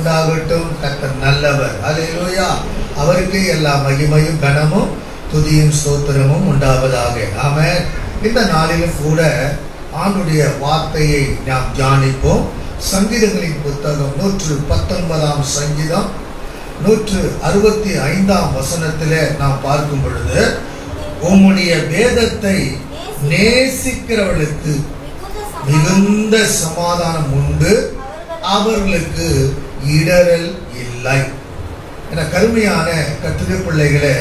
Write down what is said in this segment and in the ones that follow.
உண்டாகட்டும். கர்த்தர் நல்லவர். அல்லேலூயா. அவருக்கு எல்லா மகிமையும் கனமும் துதியும் ஸ்தோத்திரமும் உண்டாவதாக. ஆமென். இந்த நாளிலும் கூட ஆண்டுடைய வார்த்தையை நாம் தியானிப்போம். சங்கீதங்களின் புத்தகம் 119 சங்கீதம் 165 வசனத்திலே நாம் பார்க்கும் பொழுது, உம்முடைய வேதத்தை நேசிக்கிறவர்களுக்கு மிகுந்த சமாதானம் உண்டு, அவர்களுக்கு இடரல் இல்லை. என கருமையான கர்த்தருடைய பிள்ளைகளே,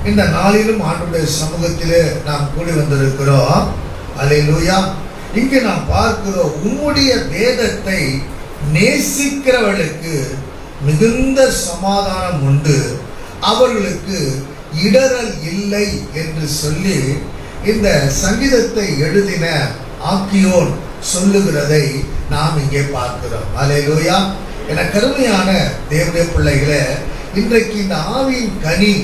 இந்த நாளிலும் ஆண்டுடைய சமூகத்திலே நாம் கூடி வந்திருக்கிறோம். அல்லேலூயா. இங்கு நாம் பார்க்கிறோம், உம்முடைய வேதத்தை நேசிக்கிறவர்களுக்கு மிகுந்த சமாதானம் உண்டு, அவர்களுக்கு இடரல் இல்லை என்று சொல்லி இந்த சங்கீதத்தை எழுதின ஆக்கியோன் சொல்லுகிறதை நாம் இங்கே பார்க்கிறோம். அல்லேலூயா. என கருமையான தேவனுடைய பிள்ளைகளே, இன்றைக்கு இந்த ஆவியின் கனி,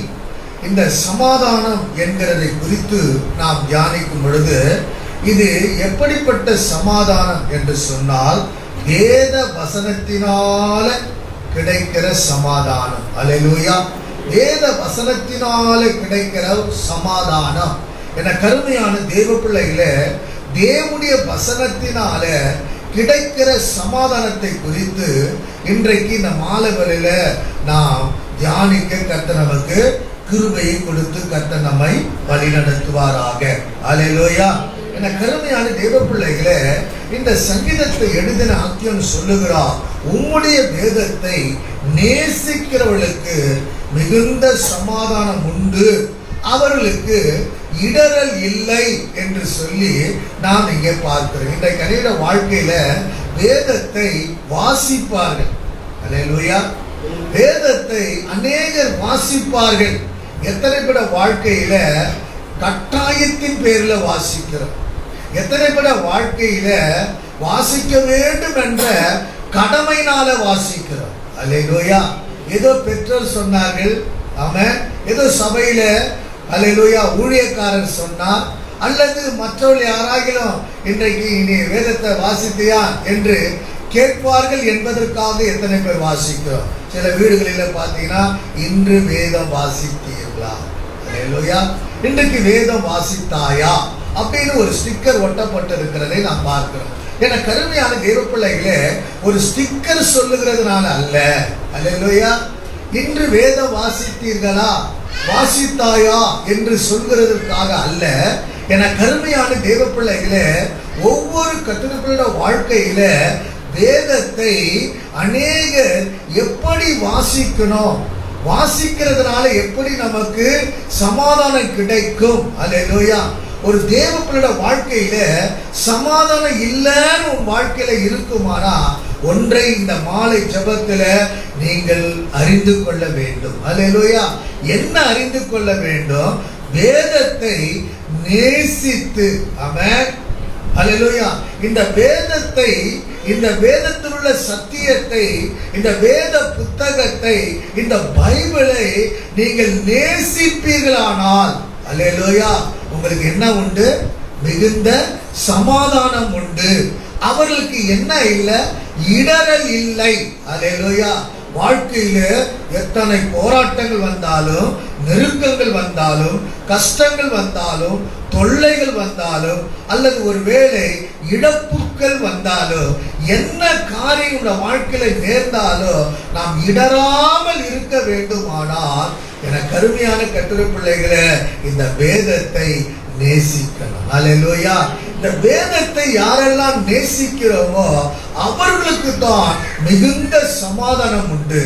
இந்த சமாதானம் என்கிறதை குறித்து நாம் தியானிக்கும் பொழுது, இது எப்படிப்பட்ட சமாதானம் என்று சொன்னால், வேத வசனத்தினால கிடைக்கிற சமாதானம். அல்லேலூயா. வேத வசனத்தினால கிடைக்கிற சமாதானம். என கருமையான தேவ பிள்ளைகளே, தேவனுடைய வசனத்தினால கிடைக்கிற சமாதானத்தை குறித்து இன்றைக்கு இந்த மாலைவரையில நாம் தியானிக்க கர்த்தர் நமக்கு கிருபையை கொடுத்து கர்த்தர் நம்மை வழிநடத்துவாராக. அல்லேலூயா. என கருமையான தேவ பிள்ளைகளே, இந்த சங்கீதத்தை எழுதின ஆக்கியோன் சொல்லுகிறார், உம்முடைய வேதத்தை நேசிக்கிறவர்களுக்கு மிகுந்த சமாதானம் உண்டு, அவர்களுக்கு இடரல் இல்லை என்று சொல்லி நாம் இங்கே பார்க்கிறோம். இன்றைக்கு அநேக வாழ்க்கையில வேதத்தை வாசிப்பார்கள். அல்லேலூயா. வேதத்தை அநேகர் வாசிப்பார்கள். எத்தனை பேர வாழ்க்கையில கட்டாயத்தின் பேர்ல வாசிக்கிறோம். எத்தனை பேர வாழ்க்கையில வாசிக்க வேண்டும் என்ற கடமையினால வாசிக்கிறோம். அல்லேலூயா. ஏதோ பெற்றோர் சொன்னார்கள், ஆமென், ஏதோ சபையில அல்லேலூயா ஊழியக்காரர் சொன்னார், அல்லது மற்றவர்கள் யாராகிலும் இன்றைக்கு நீ வேதத்தை வாசித்தியா என்று கேட்பார்கள் என்பதற்காக எத்தனை பேர் வாசிக்கிறோம். சில வீடுகளில் பார்த்தீங்கன்னா, இன்று வேதம் வாசித்தீர்களா, அல்லேலூயா, இன்றைக்கு வேதம் வாசித்தாயா அப்படின்னு ஒரு ஸ்டிக்கர் ஒட்டப்பட்டு இருக்கிறதை நாம் பார்க்கிறோம். என கருமையான தேவ பிள்ளைகளே, ஒரு ஸ்டிக்கர் சொல்லுகிறதுனால அல்ல, அல்லேலூயா, இன்று வேதம் வாசித்தீர்களா, வாசித்தாயா என்று சொல்கிறதற்காக அல்ல. என கருமையான தேவ பிள்ளைகளே, ஒவ்வொரு கர்த்தருடைய வாழ்க்கையில வேதத்தை அநேகர் எப்படி வாசிக்கணும், வாசிக்கிறதுனால எப்படி நமக்கு சமாதானம் கிடைக்கும். அல்லேலூயா. ஒரு தேவ பிள்ளையோட வாழ்க்கையில சமாதானம் இல்லைன்னு உன் வாழ்க்கையில இருக்குமானா, ஒன்றை இந்த மாலை ஜெபத்துல நீங்கள் அறிந்து கொள்ள வேண்டும். அல்லேலூயா. என்ன அறிந்து கொள்ள வேண்டும்? வேதத்தை நேசித்து. ஆமென். அல்லேலூயா. இந்த வேதத்தை, இந்த வேதத்தில் உள்ள சத்தியத்தை, இந்த வேத புத்தகத்தை, இந்த பைபிளை நீங்கள் நேசிப்பீர்களானால், அல்லேலூயா, உங்களுக்கு என்ன உண்டு? மிகுந்த சமாதானம் உண்டு. அவர்களுக்கு என்ன இல்லை? இடரல் இல்லை. அல்லேலூயா. வாழ்க்கையில எத்தனை போராட்டங்கள் வந்தாலும், நெருக்கங்கள் வந்தாலும், கஷ்டங்கள் வந்தாலும், தொல்லைகள் வந்தாலும், அல்லது ஒருவேளை இழப்புக்கள் வந்தாலும், என்ன காரியம் வாழ்க்கையில நேர்ந்தாலும் நாம் இடராமல் இருக்க வேண்டுமானால், என கருமையான கர்த்தருடைய பிள்ளைகளே, இந்த வேதத்தை நேசிக்கணும். அல்லேலூயா. இந்த வேதத்தை யாரெல்லாம் நேசிக்கிறோமோ அவர்களுக்கு தான் மிகுந்த சமாதானம் உண்டு,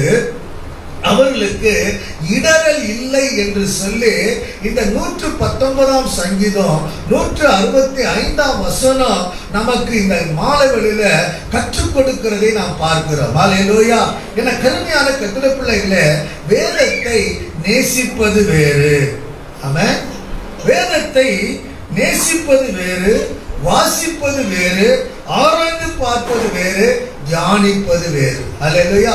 அவர்களுக்கு இடரல் இல்லை என்று சொல்லி இந்த 119 சங்கீதம் 165 வசனம் நமக்கு இந்த மாலைவெளியில கற்றுக் கொடுக்கிறதை நாம் பார்க்கிறோம். அல்லேலூயா. என கருமையான கர்த்தருடைய பிள்ளைகளே, வேதத்தை நேசிப்பது வேறு. ஆமென். வேதத்தை நேசிப்பது வேறு, வாசிப்பது வேறு, ஆராய்ந்து பார்ப்பது வேறு, தியானிப்பது வேறு. அல்லேலூயா.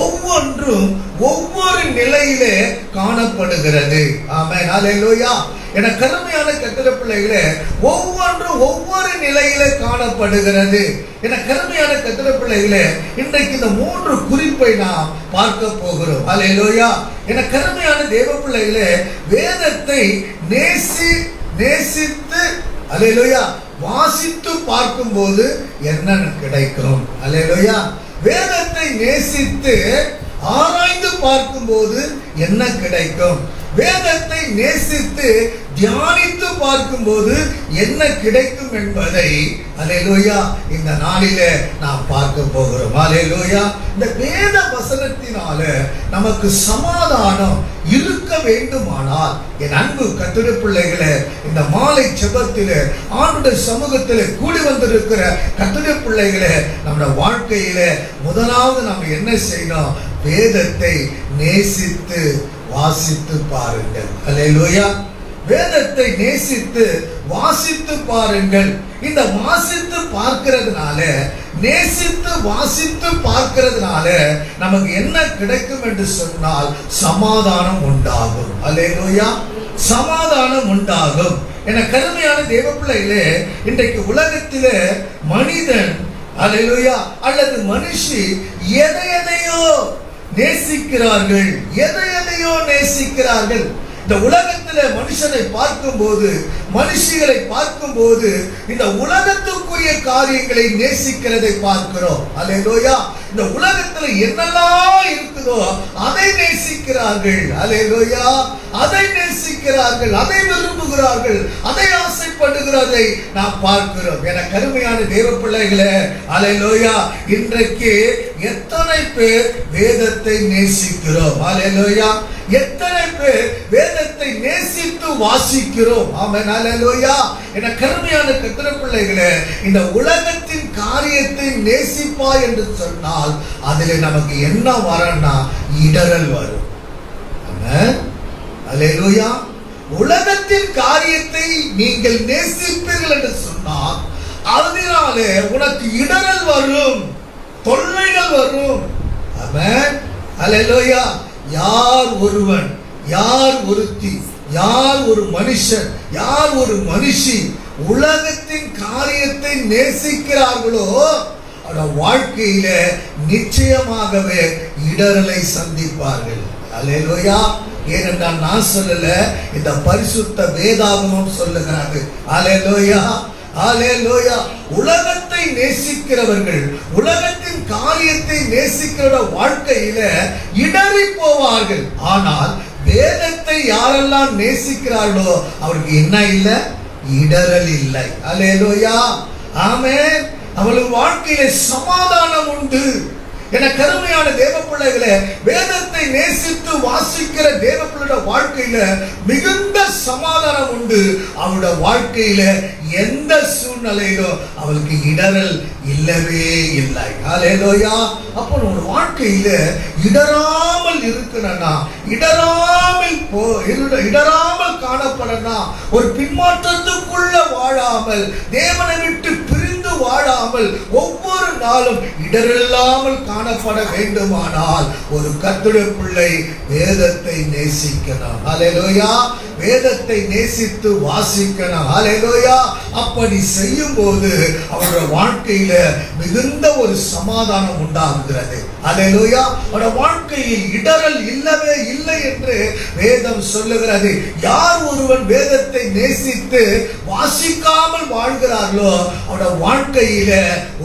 ஒவ்வொன்றும் ஒவ்வொரு நிலையிலே காணப்படுகிறது. ஆமென், ஹல்லேலூயா. என கருமையான கர்த்தருடைய பிள்ளைகளே, ஒவ்வொன்றும் ஒவ்வொரு நிலையில காணப்படுகிறது. என கருமையான கர்த்தருடைய பிள்ளைகளே, இன்றைக்கு இந்த 3 குறிப்பை நாம் பார்க்க போகிறோம். ஹல்லேலூயா. என கருமையான தேவ பிள்ளைகளே, வேதத்தை நேசித்து ஹல்லேலூயா வாசித்து பார்க்கும்போது என்ன கிடைக்கும்? ஹல்லேலூயா. வேதத்தை நேசித்து ஆராய்ந்து பார்க்கும்போது என்ன கிடைக்கும்? வேதத்தை நேசித்து தியானித்து பார்க்கும்போது என்ன கிடைக்கும் என்பதை ஹல்லேலூயா இந்த நாளிலே நாம் பார்க்க போகிறோம். ஹல்லேலூயா. இந்த வேத வசனத்தினால நமக்கு சமாதானம் இருக்க வேண்டுமானால், என் அன்பு கர்த்தருடைய பிள்ளைகளே, இந்த மாலை ஜெபத்திலே ஆண்டவருடைய சமூகத்திலே கூடி வந்திருக்கிற கர்த்தருடைய பிள்ளைகளே, நம்முடைய வாழ்க்கையிலே முதலாவது நாம் என்ன செய்யணும்? வேதத்தை நேசித்து வாசித்து பாருங்கள். ஹல்லேலூயா. வேதத்தை நேசித்து வாசித்து பாருங்கள். இந்த வாசித்து பார்க்கிறதுனால, நேசித்து வாசித்து பார்க்கிறதுனால நமக்கு என்ன கிடைக்கும் என்று சொன்னால் சமாதானம் உண்டாகும். ஹல்லேலூயா. சமாதானம் உண்டாகும். என கருமையான தேவ பிள்ளைகளே, இன்றைக்கு உலகத்திலே மனிதன் ஹல்லேலூயா அல்லது மனுஷி எதையோ நேசிக்கிறார்கள், எதையோ நேசிக்கிறார்கள். இந்த உலகத்திலே மனுஷனை பார்க்கும்போது, மனுஷிகளை பார்க்கும்போது இந்த உலகத்துக்குரிய காரியங்களை நேசிக்கிறதை பார்க்கிறோம். ஹல்லேலூயா. இந்த உலகத்துல என்னெல்லாம் இருக்குதோ அதை நேசிக்கிறார்கள். ஹல்லேலூயா. அதை நேசிக்கிறார்கள், அதை விரும்புகிறார்கள், அதை ஆசைப்படுகிறதை நாம் பார்க்கிறோம். என கருமையான தேவ பிள்ளைகளே, ஹல்லேலூயா, இன்றைக்கு எத்தனை பேர் வேதத்தை நேசிக்கிறோம்? ஹல்லேலூயா. எத்தனை பேர் வேதத்தை நேசித்து வாசிக்கிறோம்? ஆமென், ஹல்லேலூயா. என கருமையான கர்த்தருடைய பிள்ளைகளே, இந்த உலகத்தின் காரியத்தை நேசிப்பா என்று சொன்னால் அதிலே நமக்கு என்ன வரணும்னா இடரல் வரும். ஆமென், ஹல்லேலூயா. உலகத்தின் காரியத்தை நீங்கள் நேசிப்பீர்கள் என்று சொன்னால் அதனாலே உனக்கு இடரல் வரும், தொல்லைகள் வரும். ஆமென், ஹல்லேலூயா. யார் ஒருவன், யார் ஒருத்தி, யார் ஒரு மனுஷன், யார் ஒரு மனுஷி உலகத்தின் காரியத்தை நேசிக்கிறார்களோ அவருடைய வாழ்க்கையில நிச்சயமாகவே இடரலை சந்திப்பார்கள். ஹல்லேலூயா. ஏனென்றால் நான் சொல்லல, இந்த பரிசுத்த வேதாகமம் சொல்லுகிறது. ஹல்லேலூயா. ஹல்லேலூயா. உலகத்தை நேசிக்கிறவர்கள், உலகத்தின் காரியத்தை நேசிக்கிற வாழ்க்கையில இடறி போவார்கள். ஆனால் வேதத்தை யாரெல்லாம் நேசிக்கிறார்களோ அவருக்கு என்ன இல்லை? இடரல் இல்லை. ஹல்லேலூயா. ஆமென். அவளுக்கு வாழ்க்கையில சமாதானம் உண்டு. என கருமையான தேவ பிள்ளைகளே, வேதத்தை நேசித்து வாசிக்கிற தேவ பிள்ளையோட வாழ்க்கையில மிகுந்த சமாதானம் உண்டு. அவளுடைய வாழ்க்கையில எந்த சூழ்நிலையிலும் அவளுக்கு இடரல் இல்லவே இல்லை. ஹல்லேலூயா. அப்போ ஒரு வாழ்க்கையில இடராமல் இருக்கணும்னா, இடராமல் காணப்படனா, ஒரு பின்மாற்றத்துக்குள்ள வாழாமல், தேவனை விட்டு பிரிந்து வாழாமல், ஒவ்வொரு நாளும் இடரில்லாமல் காணப்பட வேண்டுமானால் ஒரு கர்த்தருடைய பிள்ளை வேதத்தை நேசிக்கணும். ஹல்லேலூயா. வேதத்தை நேசித்து வாசிக்கணும். ஹல்லேலூயா. அப்படி செய்யும் போது அவருடைய வாழ்க்கையில மிகுந்த ஒரு சமாதானம் உண்டாகுகிறது. ஹல்லேலூயா. அவருடைய வாழ்க்கையில் இடரல் இல்லவே இல்லை என்று வேதம் சொல்லுகிறது. யார் ஒருவன் வேதத்தை நேசித்து வாசிக்காமல் வாழ்கிறார்களோ அவருடைய வாழ்க்கையில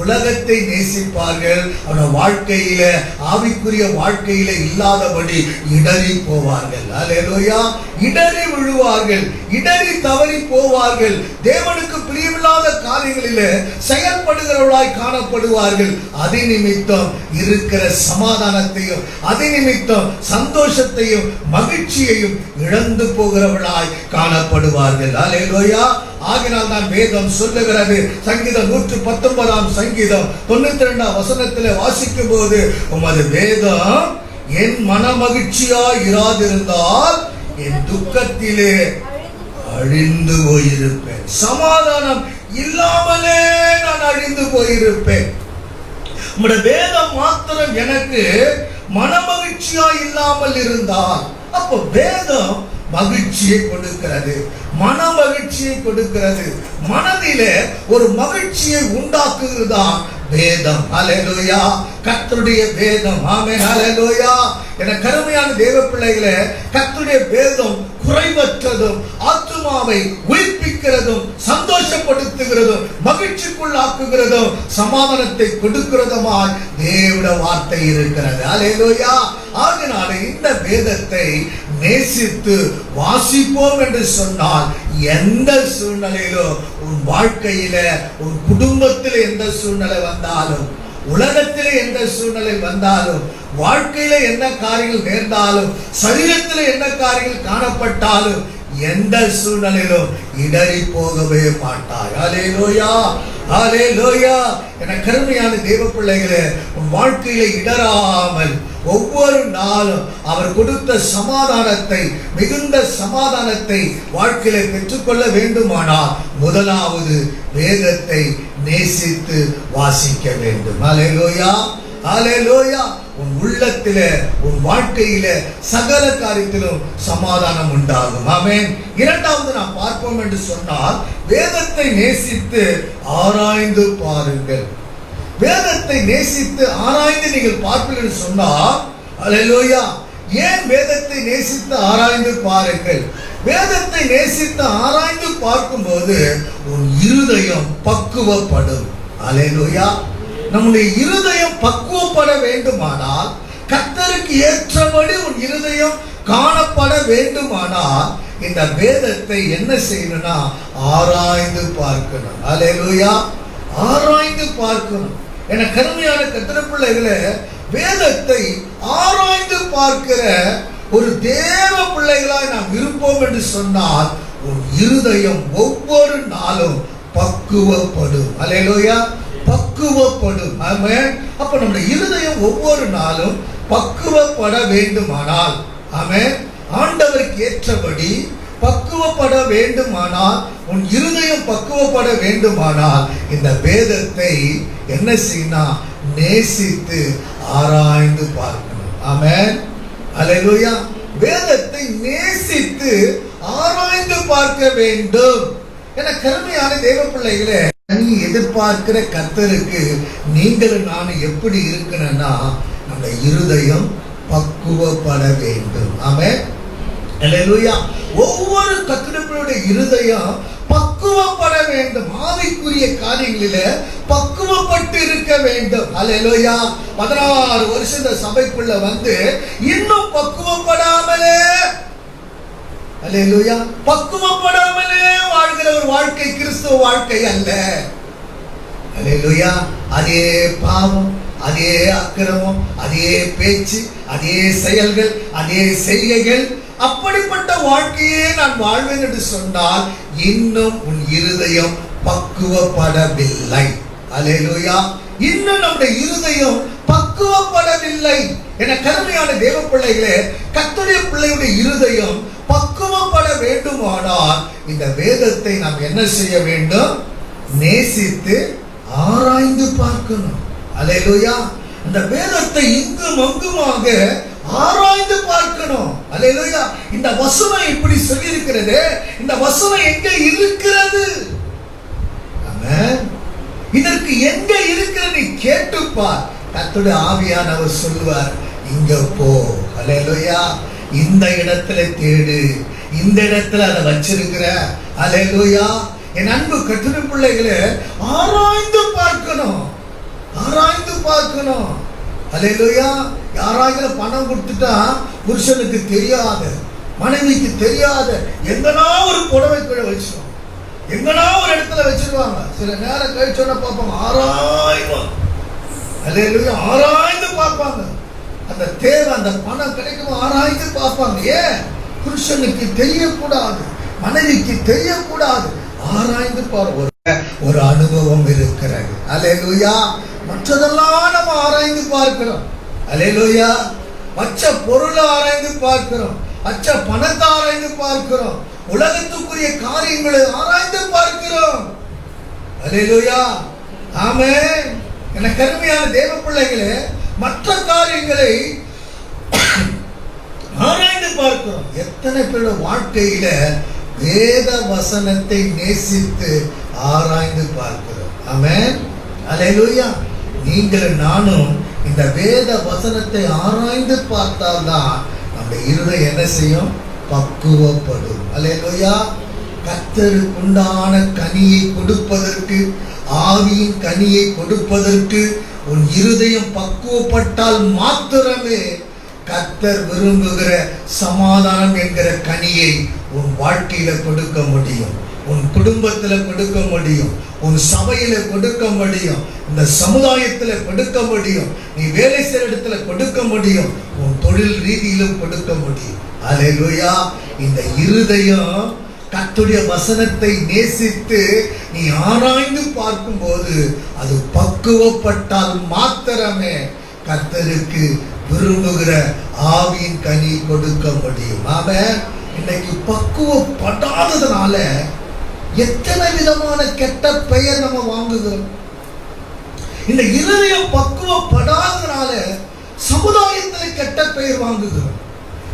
உலகத்தை நேசிப்பார்கள். அவருடைய வாழ்க்கையில ஆவிக்குரிய வாழ்க்கையில இல்லாதபடி இடறி போவார்கள். ஹல்லேலூயா. இடறி விழுவார்கள், இடறி தவறி போவார்கள். தேவனுக்கு பிரியமில்லாத காரியங்களிலே செயல்படுகிறவர்களாய் காணப்படுவார்கள். அதை நிமித்தம் இருக்கிற சமாதானத்தையும், அதை நிமித்தம் சந்தோஷத்தையும் மகிழ்ச்சியையும் இழந்து போகிறவர்களாய் காணப்படுவார்கள். ஹல்லேலூயா. ஆகினால் தான் வேதம் சொல்லுகிறது, சங்கீதம் 119 சங்கீதம் 92 வசனத்திலே வாசிக்கும் போது, உமது வேதம் என் மன மகிழ்ச்சியா இராதிருந்தால் என் துக்கத்திலே அழிந்து போயிருப்பேன். சமாதானம் இல்லாமலே நான் அழிந்து போயிருப்பேன். உம்முடைய வேதம் மாத்திரம் எனக்கு மனமகிழ்ச்சியா இல்லாமல் இருந்தால், அப்போ வேதம் மகிழ்ச்சியை கொடுக்கிறது, மன மகிழ்ச்சியை கொடுக்கிறது, மனதிலே ஒரு மகிழ்ச்சியை உண்டாக்குகிறதா வேதம். ஹல்லேலூயா, கர்த்தருடைய வேதம். ஆமென், ஹல்லேலூயா. என கருமையான தேவ பிள்ளைகளே, கர்த்தருடைய வேதம் குறைவற்றதும், ஆத்துமாவை உயிர்ப்பிக்கிறதும், சந்தோஷப்படுத்துகிறதும், மகிழ்ச்சிக்குள்ளாக்குகிறதும், சமாதானத்தை கொடுக்கிறதுமாய் தேவனுடைய வார்த்தை இருக்கிறது. ஹல்லேலூயா. ஆகினால இந்த வேதத்தை நேசித்து வாசிப்போம் என்று சொன்னால், எந்த சூழ்நிலையிலும் உன் வாழ்க்கையில, உன் குடும்பத்தில் எந்த சூழ்நிலை வந்தாலும், உலகத்திலே எந்த சூழ்நிலை வந்தாலும், வாழ்க்கையில என்ன காரியங்கள் நேர்ந்தாலும், சரீரத்தில் என்ன காரியங்கள் காணப்பட்டாலும், எந்த சூழ்நிலையிலும் இடறி போகவே மாட்டாய். ஹல்லேலூயா, ஹல்லேலூயா. என கருமையான தேவ பிள்ளைகளே, உன் வாழ்க்கையில இடராமல் ஒவ்வொரு நாளும் அவர் கொடுத்த சமாதானத்தை, மிகுந்த சமாதானத்தை வாழ்க்கையில பெற்றுக்கொள்ள வேண்டுமானால், முதலாவது வேதத்தை நேசித்து வாசிக்க வேண்டும். ஹல்லேலூயா, ஹல்லேலூயா. உன் உள்ளத்திலே, உன் வாழ்க்கையிலே சகல காரியத்திலும் சமாதானம் உண்டாகும். ஆமென். இரண்டாவது நாம் பார்ப்போம் என்று சொன்னால், வேதத்தை நேசித்து ஆராய்ந்து பாருங்கள். வேதத்தை நேசித்து ஆராய்ந்து நீங்கள் பார்ப்பீர்கள் சொன்னால், ஹல்லேலூயா. ஏன் வேதத்தை நேசித்து ஆராய்ந்து பாருங்கள்? வேதத்தை நேசித்து ஆராய்ந்து பார்க்கும்போது உன் இருதயம் பக்குவப்படும். ஹல்லேலூயா. நம்முடைய இருதயம் பக்குவப்பட வேண்டுமானால், கர்த்தருக்கு ஏற்றபடி உன் இருதயம் காணப்பட வேண்டுமானால், இந்த வேதத்தை என்ன செய்யணும்னா ஆராய்ந்து பார்க்கணும். ஹல்லேலூயா, ஆராய்ந்து பார்க்கணும். என கருமையான கர்த்தருடைய பிள்ளைகளே, வேதத்தை ஆராய்ந்து பார்க்கிற ஒரு தேவ பிள்ளைகளாய் நாம் இருப்போம் என்று சொன்னால், உன் இருதயம் ஒவ்வொரு நாளும் பக்குவப்படும். ஹல்லேலூயா, பக்குவப்படும். ஆமென். அப்ப நம்முடைய இருதயம் ஒவ்வொரு நாளும் பக்குவப்பட வேண்டுமானால், ஆமென், ஆண்டவருக்கு ஏற்றபடி பக்குவப்பட வேண்டுமானால், உன் இருதயம் பக்குவப்பட வேண்டுமானால், இந்த வேதத்தை என்ன செய்யணும்? நேசித்து ஆராய்ந்து பார்க்கணும். ஆமென், ஹல்லேலூயா. வேதத்தை நேசித்து ஆராய்ந்து பார்க்க வேண்டும். என கருமையான தேவ பிள்ளைகளே, நீ எதிர்பார்க்கிற கர்த்தருக்கு நீங்களும் நானும் எப்படி இருக்கணும்னா, நம்ம இருதயம் பக்குவப்பட வேண்டும். ஆமென், ஹல்லேலூயா. ஒவ்வொரு கர்த்தருடைய இருதயம் பக்குவப்பட வேண்டும். ஆவிக்குரிய காரியங்களிலே பக்குவப்பட்டு இருக்க வேண்டும். ஹல்லேலூயா. 16 வருஷம் இந்த சபைக்குள்ள வந்து இன்னும் பக்குவப்படாமலே, ஹல்லேலூயா, பக்குவப்படாமலே வாழ்கிற ஒரு வாழ்க்கை கிறிஸ்துவ வாழ்க்கை அல்ல. ஹல்லேலூயா. அதே பாவம், அதே அக்கிரமம், அதே பேச்சு, அதே செயல்கள், அதே செய்கைகள், அப்படிப்பட்ட வாழ்க்கையே நான் வாழ்வேன் என்று சொன்னால், இன்னும் உன் இருதயம் பக்குவப்படவில்லை. ஹல்லேலூயா. இன்னும் நம்முடைய இருதயம் பக்குவப்படவில்லை. என கருமையான தேவ பிள்ளைகளே, கர்த்தருடைய பிள்ளையுடைய இருதயம் பக்குவப்பட வேண்டுமானால், இந்த வேதத்தை நாம் என்ன செய்ய வேண்டும்? நேசித்து ஆராய்ந்து பார்க்கணும். ஹல்லேலூயா. இந்த வேதத்தை இங்கும் அங்குமாக ஆராய்ந்து பார்க்கணும். ஹல்லேலூயா. இந்த வசனம் இப்படி சொல்லி இருக்கிறது, இந்த வசனம் எங்க இருக்கிறது? ஆமென். இதற்கு எங்க இருக்கிறது கேட்டுப்பார். கர்த்தருடைய ஆவியானவர் சொல்லுவார், இங்க போ. ஹல்லேலூயா. இந்த இடத்துல தேடு, இந்த இடத்துல அதை வச்சிருக்கிற. ஹல்லேலூயா. என் அன்பு கர்த்தருடைய பிள்ளைகளே, ஆராய்ந்து பார்க்கணும், ஆராய்ந்து பார்க்கணும். ஹல்லேலூயா. யாராவது பணம் கொடுத்துட்டா புருஷனுக்கு தெரியாத, மனைவிக்கு தெரியாத, எங்கனா ஒரு புடவை கீழே வச்சிருவோம், எங்கனா ஒரு இடத்துல வச்சிருவாங்க. சில நேரம் கழிச்சோன்னா பார்ப்பாங்க, ஆராய்வாங்க. ஹல்லேலூயா. ஆராய்ந்து பார்ப்பாங்க. அந்த தேவை, அந்த பணம் கிடைக்கும், ஆராய்ந்து பார்ப்பாங்க. ஏன்? புருஷனுக்கு தெரியக்கூடாது, மனைவிக்கு தெரியக்கூடாது. ஆராய்ந்து பார்ப்போம். ஒரு அனுபவம் இருக்கிறது. ஹல்லேலூயா. மற்றதெல்லாம் நம்ம ஆராய்ந்து பார்க்கிறோம். ஹல்லேலூயா. மற்ற பொருளை ஆராய்ந்து பார்க்கிறோம், மற்ற பணத்தை ஆராய்ந்து பார்க்கிறோம், உலகத்துக்குரிய காரியங்களை ஆராய்ந்து பார்க்கிறோம். ஹல்லேலூயா. ஆமென். என கருமையான தேவ பிள்ளைகளே, மற்ற காரியங்களை ஆராய்ந்து பார்க்கிறோம். எத்தனை பேரோட வாழ்க்கையில வேத வசனத்தை நேசித்து ஆராய்ந்து பார்க்கிறோம்? ஆமென், அல்லேலூயா. நீங்கள் நானும் இந்த வேத வசனத்தை ஆராய்ந்து பார்த்தால்தான் நம்முடைய இருதயம் என்ன செய்யும்? பக்குவப்படும். அல்லேலூயா. கர்த்தருக்குண்டான கனியை கொடுப்பதற்கு, ஆவியின் கனியை கொடுப்பதற்கு உன் இருதயம் பக்குவப்பட்டால் மாத்திரமே கர்த்தர் விரும்புகிற சமாதானம் என்கிற கனியை உன் வாழ்க்கையில கொடுக்க முடியும், உன் குடும்பத்துல கொடுக்க முடியும், உன் சபையில கொடுக்க முடியும், இந்த சமுதாயத்துல கொடுக்க முடியும், நீ வேலை செய்யற இடத்துல கொடுக்க முடியும், உன் தொழில் ரீதியிலும் கொடுக்க முடியும். அல்லேலூயா. இந்த இருதயம் கர்த்தருடைய வசனத்தை நேசித்து நீ ஆராய்ந்து பார்க்கும்போது அது பக்குவப்பட்டால் மாத்திரமே கர்த்தருக்கு விரும்புகிற ஆவியின் கனி கொடுக்க முடியும். ஆமென். இன்னைக்கு பக்குவப்படாததுனால எத்தனை விதமான கெட்ட பெயர் நம்ம வாங்குகிறோம். இந்த இருதயம் பக்குவப்படாததுனால சமுதாயத்தில் கெட்ட பெயர் வாங்குகிறோம்.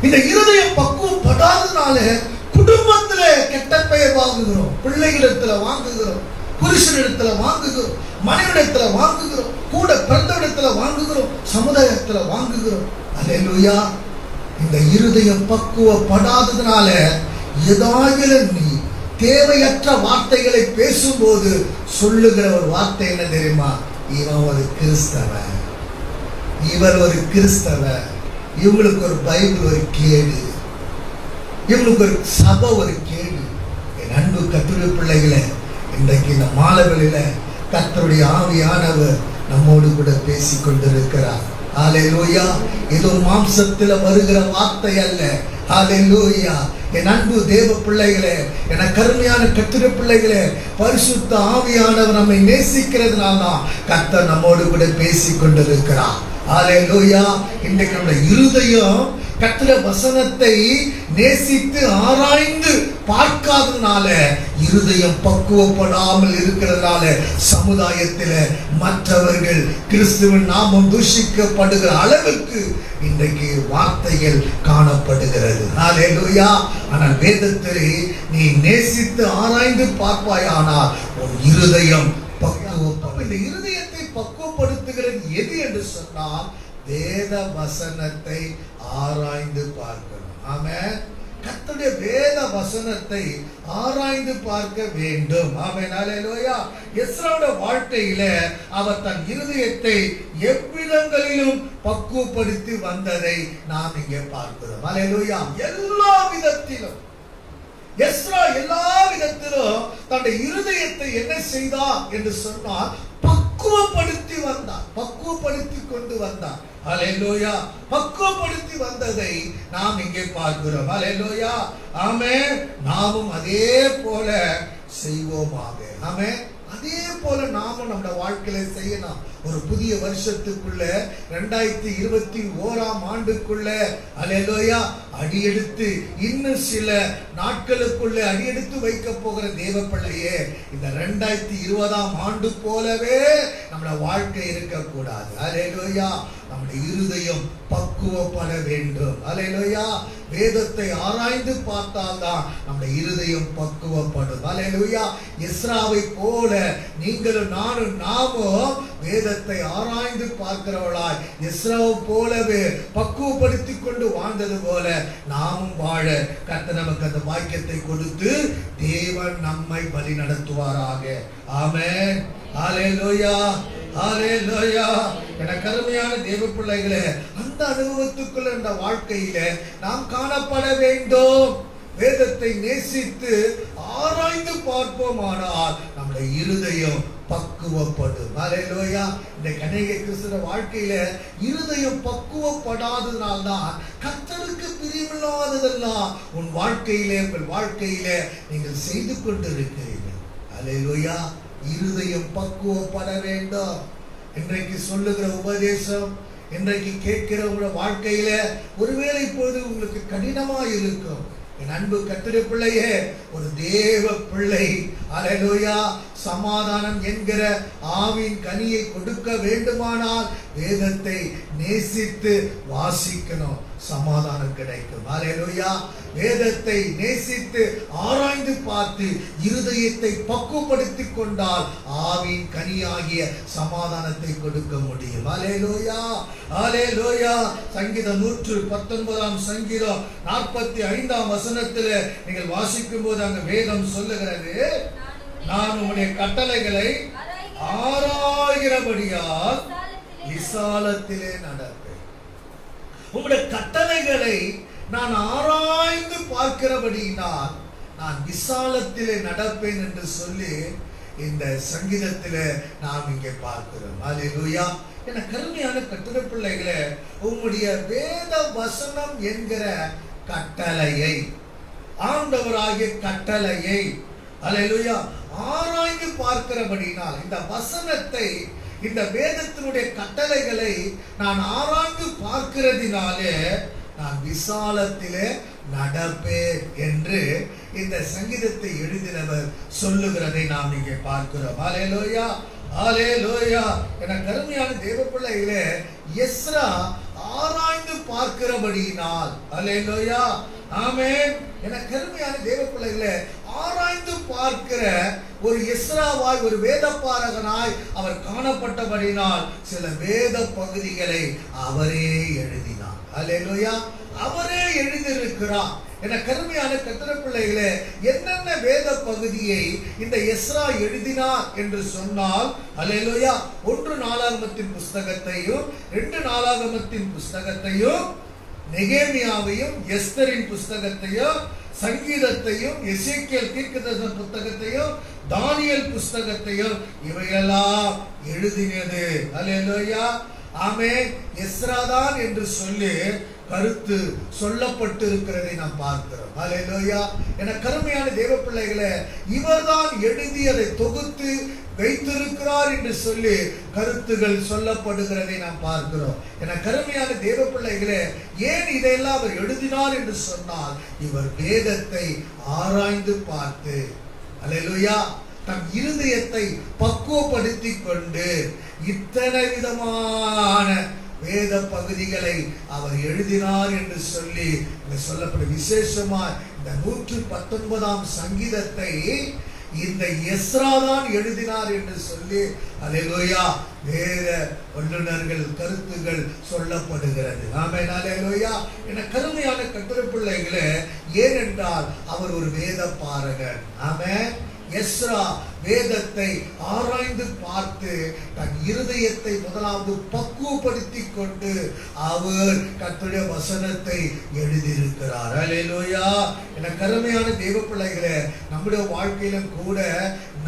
இந்த இருதயம் பக்குவப்படாததுனால குடும்பத்துல கெட்ட பெயர் வாங்குகிறோம், பிள்ளைகளிடத்துல வாங்குகிறோம், புருஷனிடத்துல வாங்குகிறோம், மனைவிடத்துல வாங்குகிறோம், கூட பிறந்தவிடத்துல வாங்குகிறோம், சமுதாயத்துல வாங்குகிறோம். அல்லேலூயா. இந்த இருதயம் பக்குவப்படாததுனால ஏதாவது நீ தேவையற்ற வார்த்தைகளை பேசும்போது சொல்லுகிற ஒரு வார்த்தை என்ன தெரியுமா? இவன் ஒரு கிறிஸ்தவன், இவர் ஒரு கிறிஸ்தவன், இவங்களுக்கு ஒரு பைபிள் ஒரு கேடு, இவங்களுக்கு ஒரு சபை ஒரு கேடு. என் அன்பு கர்த்தருடைய பிள்ளைகளே, இன்றைக்கு இந்த மாலைகளில கர்த்தருடைய ஆவியானவர் நம்மோடு கூட பேசிக் கொண்டிருக்கிறார். ஹல்லேலூயா. இது மாம்சத்தில் வருகிற வார்த்தை அல்ல. ஹல்லேலூயா. என் அன்பு தேவ பிள்ளைகளே, என கருமையான கர்த்தருடைய பிள்ளைகளே, பரிசுத்த ஆவியானவர் நம்மை நேசிக்கிறதுனால தான் கர்த்தர் நம்மோடு கூட பேசிக் கொண்டிருக்கிறார். ஹல்லேலூயா. இன்றைக்கு நம்முடைய இருதயம் கர்த்தருடைய வசனத்தை நேசித்து ஆராய்ந்து பார்க்காததுனால, இருதயம் பக்குவப்படாமல் இருக்கிறதுனால சமுதாயத்தில் மற்றவர்கள் கிறிஸ்துவின் நாமம் தூஷிக்கப்படுகிற அளவுக்கு இன்றைக்கு வார்த்தைகள் காணப்படுகிறது. ஹல்லேலூயா. ஆனால் வேதத்தை நீ நேசித்து ஆராய்ந்து பார்ப்பாயானால் உன் இருதயம் பக்குவப்படும். இந்த இருதயத்தை பக்குவப்படுத்துகிறது எது என்று சொன்னால் வேத வசனத்தை ஆராய்ந்து பார்க்கணும். ஆமென். கர்த்தருடைய வேத வசனத்தை ஆராய்ந்து பார்க்க வேண்டும். ஆமென். அல்லேலூயா. எஸ்ராவுடைய வாழ்க்கையில அவர் தன் இருதயத்தை எவ்விதங்களிலும் பக்குவப்படுத்தி வந்ததை நாம் இங்கே பார்க்கிறோம். அல்லேலூயா. எல்லா விதத்திலும் எஸ்ரா எல்லா விதத்திலும் தன்னுடைய இருதயத்தை என்ன செய்தார் என்று சொன்னால் பக்குவப்படுத்தி வந்தார், பக்குவப்படுத்தி கொண்டு வந்தார். ஹல்லேலூயா. பக்குவப்படுத்தி வந்ததை நாம் இங்கே பார்க்கிறோம். ஹல்லேலூயா. ஆமென். நாமும் அதே போல செய்வோமாக. ஆமென். அதே போல நாமும் நம்முடைய வாழ்க்கையில செய்யணும். ஒரு புதிய வருஷத்துக்குள்ள 2021 ஆண்டுக்குள்ள அல்லேலூயா அடியெடுத்து இன்னும் சில நாட்களுக்குள்ள அடியெடுத்து வைக்க போகிற தேவ பிள்ளையே, இந்த 2020 ஆண்டு போலவே நம்முடைய வாழ்க்கை இருக்கக்கூடாது. அல்லேலூயா. நம்முடைய இருதயம் பக்குவப்பட வேண்டும். அல்லேலூயா. வேதத்தை ஆராய்ந்து பார்த்தால்தான் நம்முடைய இருதயம் பக்குவப்படும். அல்லேலூயா. எஸ்ராவை போல நீங்களும் நாமும் வேதத்தை ஆராய்ந்து பார்க்கிறவளாய் எஸ்ராவை போலவே பக்குவப்படுத்தி கொண்டு வாழ்ந்தது போல நாமும் வாழ கர்த்தர் நமக்கு அந்த பாக்கியத்தை கொடுத்து தேவன் நம்மை வழி நடத்துவாராக. ஆமென். ஹல்லேலூயா. ஹல்லேலூயா. எனக்கு அருமையான தேவ பிள்ளைகளே, அந்த அனுபவத்துக்குள்ள இந்த வாழ்க்கையில நாம் காணப்பட வேண்டும். வேதத்தை நேசித்து ஆராய்ந்து பார்ப்போமானால் நம்முடைய இருதயம் பக்குவப்படும். ஹல்லேலூயா. இந்த அநேக கிறிஸ்தவ வாழ்க்கையில இருதயம் பக்குவப்படாததுனால்தான் கர்த்தருக்கு பிரியமில்லாததெல்லாம் உன் வாழ்க்கையிலே உங்கள் வாழ்க்கையிலே நீங்கள் செய்து கொண்டிருக்கிறீர்கள். ஹல்லேலூயா. இருதயம் பக்குவப்பட வேண்டும். இன்றைக்கு சொல்லுகிற உபதேசம், இன்றைக்கு கேட்கிற உங்க வாழ்க்கையில ஒருவேளை இப்போது உங்களுக்கு கடினமா இருக்கும். என் அன்பு கர்த்தருடைய பிள்ளையே, ஒரு தேவ பிள்ளை அல்லேலூயா சமாதானம் என்கிற ஆவின் கனியை கொடுக்க வேண்டுமானால் வேதத்தை நேசித்து வாசிக்கணும். சமாதானம் கிடைக்கும். ஹல்லேலூயா. வேதத்தை நேசித்து ஆராய்ந்து பார்த்து இருதயத்தை பக்குவப்படுத்திக் கொண்டால் ஆவின் கனியாகிய சமாதானத்தை கொடுக்க முடியும். ஹல்லேலூயா, ஹல்லேலூயா. சங்கீதம் 119 சங்கீதம் 45 வசனத்தில் நீங்கள் வாசிக்கும் போது அங்க வேதம் சொல்லுகிறது, நான் உம்முடைய கட்டளைகளை ஆராய்கிறபடியால் விசாலத்திலே நடப்பேன். உம்முடைய கட்டளைகளை நான் ஆராய்ந்து பார்க்கிறபடியினால் நான் விசாலத்திலே நடப்பேன் என்று சொல்லி இந்த சங்கீதத்திலே நாம் இங்கே பார்க்கிறோம். ஹல்லேலூயா. என கருமையான கட்டுரை பிள்ளைகளே, உம்முடைய வேத வசனம் என்கிற கட்டளையை, ஆண்டவராகிய கட்டளையை, ஹல்லேலூயா, ஆராய்ந்து பார்க்கிறபடினால் இந்த வசனத்தை, இந்த வேதத்தினுடைய கட்டளைகளை நான் ஆராய்ந்து பார்க்கிறதினாலே நான் விசாலத்திலே நடப்பேன் என்று இந்த சங்கீதத்தை எழுதினவர் சொல்லுகிறதை நாம் இங்கே பார்க்கிறோம். ஹல்லேலூயா, ஹல்லேலூயா. என கருமையான தேவ பிள்ளைகளே, எஸ்ரா ஆராய்ந்து பார்க்கிறபடியினால், ஹல்லேலூயா, ஆமென். என கருமையான தேவ பிள்ளைகளே, ஆராய்ந்து பார்க்கிற ஒரு எஸ்ராவாய், ஒரு வேதப்பாரகனாய் அவர் காணப்பட்டபடினால் சில வேத பகுதிகளை அவரே எழுதினார். ஹல்லேலூயா, அவரே எழுதியிருக்கிறார். என கருமையான கர்த்தருடைய பிள்ளைகளே, என்னென்ன வேத பகுதியை இந்த எஸ்ரா எழுதினார் என்று சொன்னால், ஹல்லேலூயா, 1 நாளாகமத்தின் புஸ்தகத்தையும் 2 நாளாகமத்தின் புஸ்தகத்தையும், நெகேமியாவையும் எஸ்தரின் புஸ்தகத்தையும், சங்கீதத்தையும், எசேக்கியேல் தீர்க்கதரிசன புத்தகத்தையும், தானியேல் புஸ்தகத்தையும் இவையெல்லாம் எழுதினது. ஹல்லேலூயா, ஆமென். எஸ்ரா தான் என்று சொல்லி கருத்து சொல்லப்பட்டு இருக்கிறதை நாம் பார்க்கிறோம். ஹல்லேலூயா. என கருமையான தேவ பிள்ளைகளே, இவர்தான் எழுதி அதை தொகுத்து வைத்திருக்கிறார் என்று சொல்லி கருத்துகள் சொல்லப்படுகிறதை நாம் பார்க்கிறோம். என கருமையான தேவ பிள்ளைகளே, ஏன் இதையெல்லாம் அவர் எழுதினார் என்று சொன்னால், இவர் வேதத்தை ஆராய்ந்து பார்த்து, ஹல்லேலூயா, தம் இருதயத்தை பக்குவப்படுத்திக் கொண்டு இத்தனை விதமான வேத பகுதிகளை அவர் எழுதினார் என்று சொல்லி சொல்லப்படும். விசேஷமா இந்த 119 சங்கீதத்தை இந்த எஸ்ரா தான் எழுதினார் என்று சொல்லி, ஹல்லேலூயா, வேத வல்லுனர்கள் கருத்துகள் சொல்லப்படுகிறது. ஆமென், ஹல்லேலூயா. என கருமையான கர்த்தருடைய பிள்ளைகளே, ஏனென்றால் அவர் ஒரு வேத பாரகன். ஆமென். எஸ்ரா வேதத்தை ஆராய்ந்து பார்த்து தன் இருதயத்தை முதலாவது பக்குவப்படுத்திக் கொண்டு அவர் கர்த்தருடைய வசனத்தை எழுதியிருக்கிறார். ஹல்லேலூயா. என கருமையான தேவ பிள்ளைகளே, நம்முடைய வாழ்க்கையிலும் கூட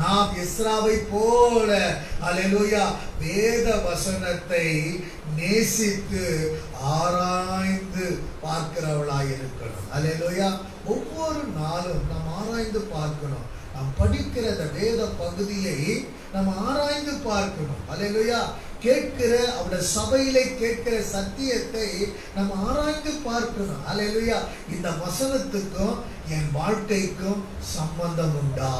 நாம் எஸ்ராவை போல, ஹல்லேலூயா, வேத வசனத்தை நேசித்து ஆராய்ந்து பார்க்கிறவளாய் இருக்கணும். ஹல்லேலூயா. ஒவ்வொரு நாளும் நாம் ஆராய்ந்து பார்க்கணும். நாம் படிக்கிற அந்த வேத பகுதியை நாம் ஆராய்ந்து பார்க்கணும். ஹல்லேலூயா. கேட்கிற அவருடைய சபையிலே கேட்கிற சத்தியத்தை நாம் ஆராய்ந்து பார்க்கணும். ஹல்லேலூயா. இந்த வசனத்துக்கும் என் வாழ்க்கைக்கும் சம்பந்தம் உண்டா?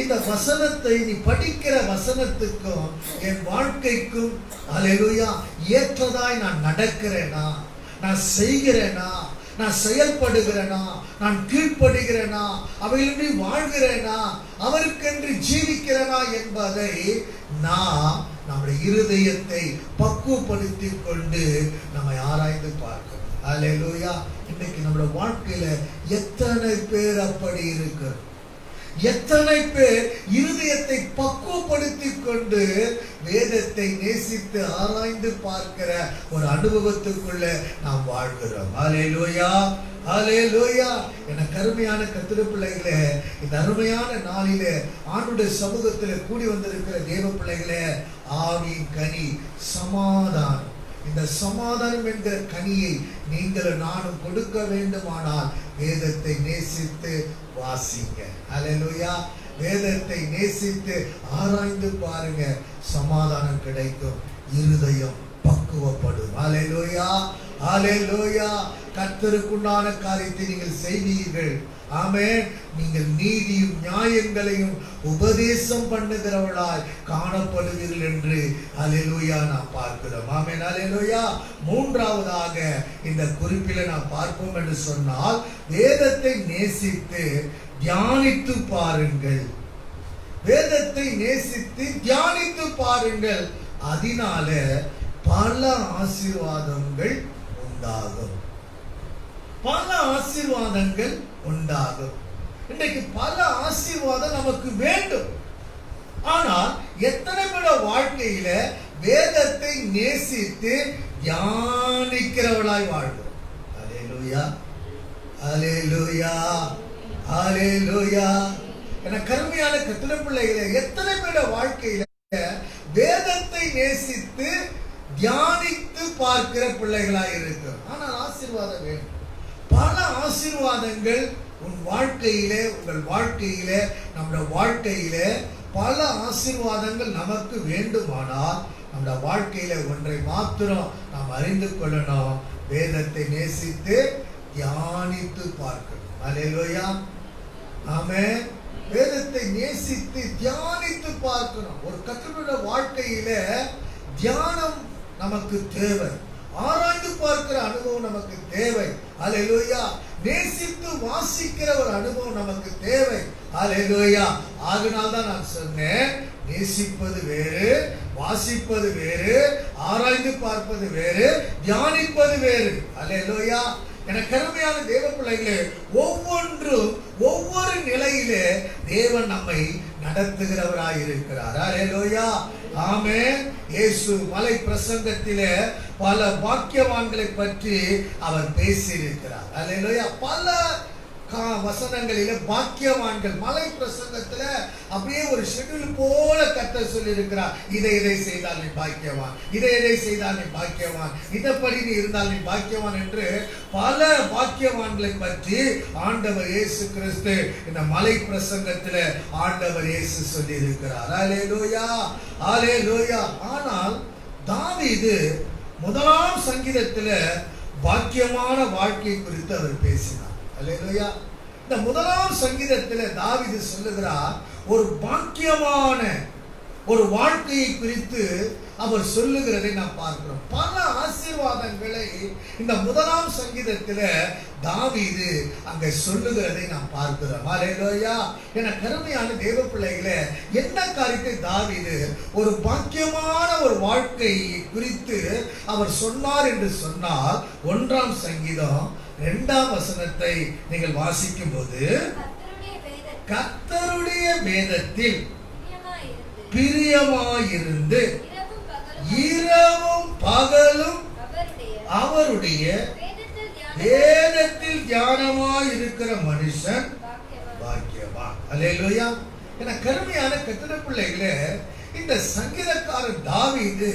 இந்த வசனத்தை நீ படிக்கிற வசனத்துக்கும் என் வாழ்க்கைக்கும், ஹல்லேலூயா, ஏற்றதாய் நான் நடக்கிறேனா, நான் செய்கிறேனா, நான் செயல்படுகிறேனா, நான் கீழ்ப்படுகிறேனா, அவையின்றி வாழ்கிறேனா, அவருக்கென்று ஜீவிக்கிறேனா என்பதை நாம் நம்முடைய இருதயத்தை பக்குவப்படுத்திக் கொண்டு நம்மை ஆராய்ந்து பார்க்கணும். ஹல்லேலூயா. இன்னைக்கு நம்முடைய வாழ்க்கையில எத்தனை பேர் அப்படி இருக்கிறோம்? எத்தனை பேர் இருதயத்தை பக்குவப்படுத்திக் கொண்டு வேதத்தை நேசித்து ஆராய்ந்து பார்க்கிற ஒரு அனுபவத்துக்குள்ள நாம் வாழ்கிறோம்? ஹல்லேலூயா, ஹல்லேலூயா. என கருமையான கர்த்தருடைய பிள்ளைகளே, இந்த அருமையான நாளிலே ஆண்டவருடைய சமூகத்திலே கூடி வந்திருக்கிற தேவ பிள்ளைகளே, ஆவியின் கனி சமாதானம். இந்த சமாதானம் என்கிற கனியை நீங்கள் நானும் கொடுக்க வேண்டுமானால் வேதத்தை நேசித்து வாசிங்க. ஹல்லேலூயா. வேதத்தை நேசித்து ஆராய்ந்து பாருங்க, சமாதானம் கிடைக்கும், இருதயம் பக்குவப்படும். ஹல்லேலூயா, ஹalleluya. கர்த்தருக்குண்டான காரியத்தை நீங்கள் செய்வீர்கள். ஆமென். நீங்கள் நீதியும் நியாயங்களையும் உபதேசம் பண்ணுகிறவர்களாய் காணப்படுவீர்கள் என்று ஹalleluya நாம் பார்க்கிறோம். ஆமென். ஹalleluya. மூன்றாவதாக இந்த குறிப்பில நாம் பார்ப்போம் என்று சொன்னால், வேதத்தை நேசித்து தியானித்து பாருங்கள். வேதத்தை நேசித்து தியானித்து பாருங்கள். அதனால பல ஆசீர்வாதங்கள் உண்டாகும். பல ஆசீர்வாதங்கள் உண்டாகும். இன்றைக்கு பல ஆசீர்வாதம் நமக்கு வேண்டும். ஆனால் எத்தனை பேர் வாழ்க்கையில வேதத்தை நேசித்து தியானிக்கிறவளாய் வாழ்கிறோம்? அல்லேலூயா, அல்லேலூயா, அல்லேலூயா. என கருமையான கர்த்தருடைய பிள்ளைகளே, எத்தனை பேர் வாழ்க்கையில வேதத்தை நேசித்து தியானித்து பார்க்கிற பிள்ளைகளாய் இருக்கிறோம்? ஆனால் ஆசீர்வாதம் வேண்டும். பல ஆசீர்வாதங்கள் உன் வாழ்க்கையிலே, உங்கள் வாழ்க்கையிலே, நம்முடைய வாழ்க்கையிலே பல ஆசீர்வாதங்கள் நமக்கு வேண்டுமானால் நம்முடைய வாழ்க்கையில ஒன்றை மாத்திரம் நாம் அறிந்து கொள்ளணும். வேதத்தை நேசித்து தியானித்து பார்க்கணும். அல்லேலூயா, ஆமென். வேதத்தை நேசித்து தியானித்து பார்க்கணும். ஒரு கர்த்தருடைய வாழ்க்கையில தியானம் நமக்கு தேவை. ஆராய்ந்து பார்க்கிற அனுபவம் நமக்கு தேவை. அல்லேலூயா. நேசித்து வாசிக்கிற ஒரு அனுபவம் நமக்கு தேவை. அல்லேலூயா. அதனால்தான் நான் சொன்னேன், நேசிப்பது வேறு, வாசிப்பது வேறு, ஆராய்ந்து பார்ப்பது வேறு, தியானிப்பது வேறு. அல்லேலூயா. என கருமையான தேவ பிள்ளைகளே, ஒவ்வொன்றும் ஒவ்வொரு நிலையிலே தேவன் நம்மை நடத்துகிறவராய் இருக்கிறார். அல்லேலூயா, ஆமென். இயேசு மலை பிரசங்கத்திலே பல பாக்கியவான்களை பற்றி அவர் பேசியிருக்கிறார். அல்லேலூயா. பல வசனங்களில பாக்கியவான்கள் மலை பிரசங்கத்துல அப்படியே ஒரு ஷெட்யூல் போல கர்த்தர் சொல்லி இருக்கிறார். இதை செய்தால் நீ பாக்கியவான், இதை செய்தால் நீ பாக்கியவான், இதப்படி நீ இருந்தால் நீ பாக்கியவான் என்று பல பாக்கியவான்களை பற்றி ஆண்டவர் இயேசு கிறிஸ்து இந்த மலை பிரசங்கத்துல ஆண்டவர் இயேசு சொல்லி இருக்கிறார். அல்லேலூயா, அல்லேலூயா. ஆனால் தாவீது முதலாம் சங்கீதத்துல பாக்கியமான வாழ்க்கை குறித்து அவர் பேசினார். அல்லேலூயா. இந்த முதலாம் சங்கீதத்தில் தாவீது சொல்லுகிறார், ஒரு பாக்கியமான ஒரு வாழ்க்கையை குறித்து அவர் சொல்லுகிறதை நாம் பார்க்கிறோம். பல ஆசீர்வாதங்களை இந்த முதலாம் சங்கீதத்தில் தாவீது அங்கே சொல்லுகிறதை நாம் பார்க்கிறோம். அல்லேலூயா. என கருமையான தேவ பிள்ளைகளே, என்ன காரியத்தை தாவீது ஒரு பாக்கியமான ஒரு வாழ்க்கை குறித்து அவர் சொன்னார் என்று சொன்னால், 1ஆம் சங்கீதம் 2ஆம் வசனத்தை நீங்கள் வாசிக்கும் போது, கர்த்தருடைய வேதத்தில் பிரியமாயிருந்து இரவும் பகலும் அவருடைய வேதத்தில் தியானமாய் இருக்கிற மனுஷன் பாக்கியவான். அல்லேலூயா. என கருமையான கர்த்தருடைய பிள்ளைகளே, இந்த சங்கீதக்காரன் தாவீது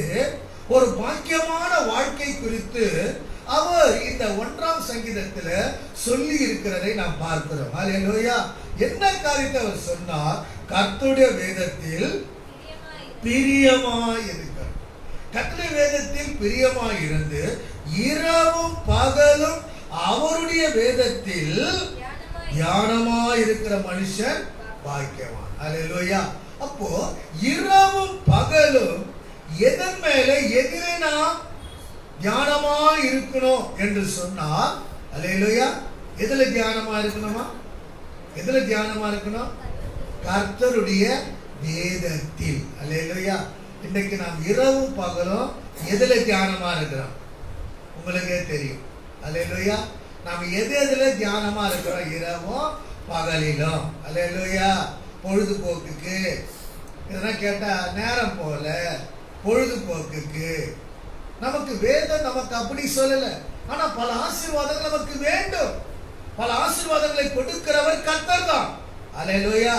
ஒரு பாக்கியமான வாழ்க்கை குறித்து அவர் இந்த 1ஆம் சங்கீதத்தில் சொல்லி இருக்கிறதை நாம் பார்க்கிறோம். அல்லேலூயா. என்ன காரியத்தை அவர் சொன்னார்? கர்த்தருடைய வேதத்தில் பிரியமாய் இருக்கிறார். கர்த்தருடைய வேதத்தில் பிரியமாய் இருந்து இரவும் பகலும் அவருடைய வேதத்தில் தியானமாய் இருக்கிற மனுஷன் பாக்கியவான். அல்லேலூயா. அப்போ இரவும் பகலும் எதன் மேல எதிரே நாம் தியானமா இருக்கணும் என்று சொன்னால், அல்லேலூயா, எதுல தியானமா இருக்கணுமா? எதுல தியானமா இருக்கணும்? கர்த்தருடைய வேதத்தில். அல்லேலூயா. இன்னைக்கு நாம் இரவும் பகலும் எதுல தியானமா இருக்கிறோம்? உங்களுக்கே தெரியும். அல்லேலூயா. நாம் எதுல தியானமா இருக்கிறோம்? இரவும் பகலிலும். அல்லேலூயா. பொழுதுபோக்குக்கு இதெல்லாம் கேட்டா நேரம் போல பொழுதுபோக்குக்கு நமக்கு வேதம் நமக்கு அப்படி சொல்லல. ஆனா பல ஆசீர்வாதங்கள் நமக்கு வேண்டும். பல ஆசீர்வாதங்களை கொடுக்கிறவர் கர்த்தர் தான். அல்லேலூயா.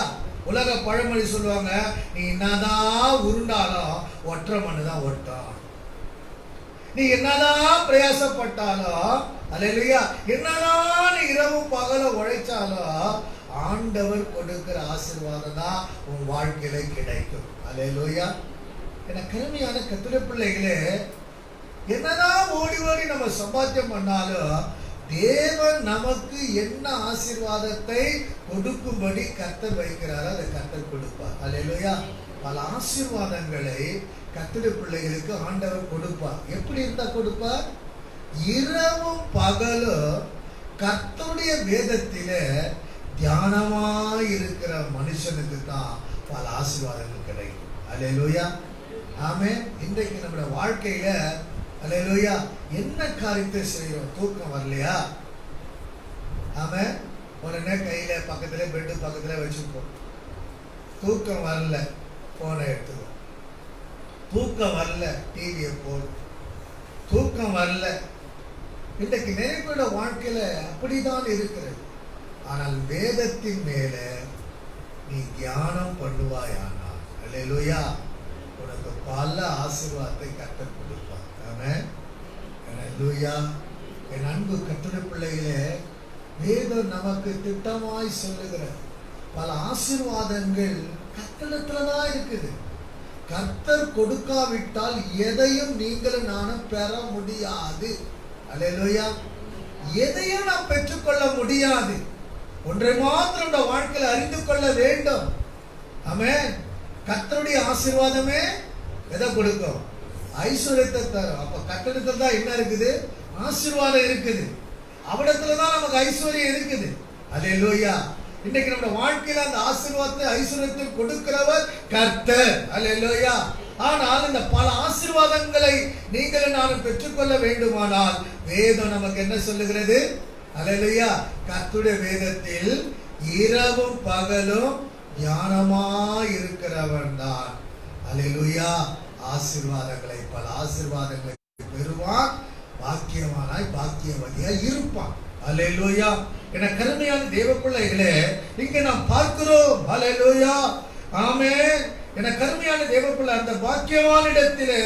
உலக பழமொழி சொல்லுவாங்க, நீ என்னதான் உருண்டாலும் ஒற்றை மண்ணு தான் ஒட்டும். நீ என்னதான் பிரயாசப்பட்டாலும், அல்லேலூயா, என்னதான் நீ இரவும் பகலும் உழைச்சாலும் ஆண்டவர் கொடுக்கிற ஆசீர்வாதம் தான் உன் வாழ்க்கையில கிடைக்கும். அல்லேலூயா. என கருமையான கர்த்தருடைய பிள்ளைகளே, என்னதான் ஓடி ஓடி நம்ம சம்பாத்தியம் பண்ணாலும் தேவன் நமக்கு என்ன ஆசீர்வாதத்தை கொடுக்கும்படி கர்த்தர் வைக்கிறாரோ அதை கர்த்தர் கொடுப்பார். அல்லேலூயா. பல ஆசீர்வாதங்களை கர்த்தருடைய பிள்ளைகளுக்கு ஆண்டவர் கொடுப்பார். எப்படி இருந்தா கொடுப்பார்? இரவும் பகலும் கர்த்தருடைய வேதத்திலே தியானமாய் இருக்கிற மனுஷனுக்கு தான் பல ஆசீர்வாதங்கள் கிடைக்கும். அல்லேலூயா. ஆமென். இன்றைக்கு நம்முடைய வாழ்க்கையில அல்லேலூயா என்ன காரியத்தை செய்யறோம்? தூக்கம் வரலையா? ஆமென். உடனே கையில பக்கத்துல பெட்டு பக்கத்துல வச்சுப்போம். தூக்கம் வரல, போனை எடுத்துக்கோ. தூக்கம் வரல, டிவியை போடு. தூக்கம் வரல. இன்றைக்கு நிறைய பேரோட வாழ்க்கையில அப்படிதான் இருக்கிறது. ஆனால் வேதத்தின் மேல நீ தியானம் பண்ணுவாயானால் அல்லேலூயா உனக்கு பல ஆசீர்வாதத்தை கர்த்தர் கொடுப்பார். ஆமென். அல்லேலூயா. என் அன்பு கர்த்தருடைய பிள்ளைகளே, வேதம் நமக்கு திட்டமாய் சொல்லுகிற பல ஆசீர்வாதங்கள் கர்த்தரிடத்துலதான் இருக்குது. கர்த்தர் கொடுக்காவிட்டால் எதையும் நீங்களும் நானும் பெற முடியாது. அல்லேலூயா. எதையும் நாம் பெற்றுக்கொள்ள முடியாது. ஒன்றை மாத்திரம் இந்த வாழ்க்கையில் அறிந்து கொள்ள வேண்டும். ஆமென். கர்த்தருடைய ஆசீர்வாதமே எதை கொடுக்கும்? ஐஸ்வர்யத்தை தரும். அப்ப கர்த்தரிடத்துல தான் என்ன இருக்குது? ஆசீர்வாதம் இருக்குது. அவரிடத்துல தான் நமக்கு ஐஸ்வர்யம் இருக்குது. அல்லேலூயா. இன்னைக்கு நம்ம வாழ்க்கையில அந்த ஆசீர்வாதத்தை ஐஸ்வர்யத்தை கொடுக்கிறவர் கர்த்தர். அல்லேலூயா. ஆனால் இந்த பல ஆசீர்வாதங்களை நீங்கள் நானும் பெற்றுக்கொள்ள வேண்டுமானால் வேதம் நமக்கு என்ன சொல்லுகிறது? அல்லேலூயா. கர்த்தருடைய வேதத்தில் இரவும் பகலும் தியானமாய் இருக்கிறவன் தான் அல்லேலூயா ஆசீர்வாதங்களை பல ஆசீர்வாதங்களை பெறுவான். பாக்கியவானாய் பாக்கியவதியாய் இருப்பான். அல்லேலூயா. என கருமையான தேவ பிள்ளைகளே, இங்க நாம் பார்க்கிறோம். அல்லேலூயா. ஆமென். என கருமையான தேவ பிள்ளை, அந்த பாக்கியவானிடத்திலே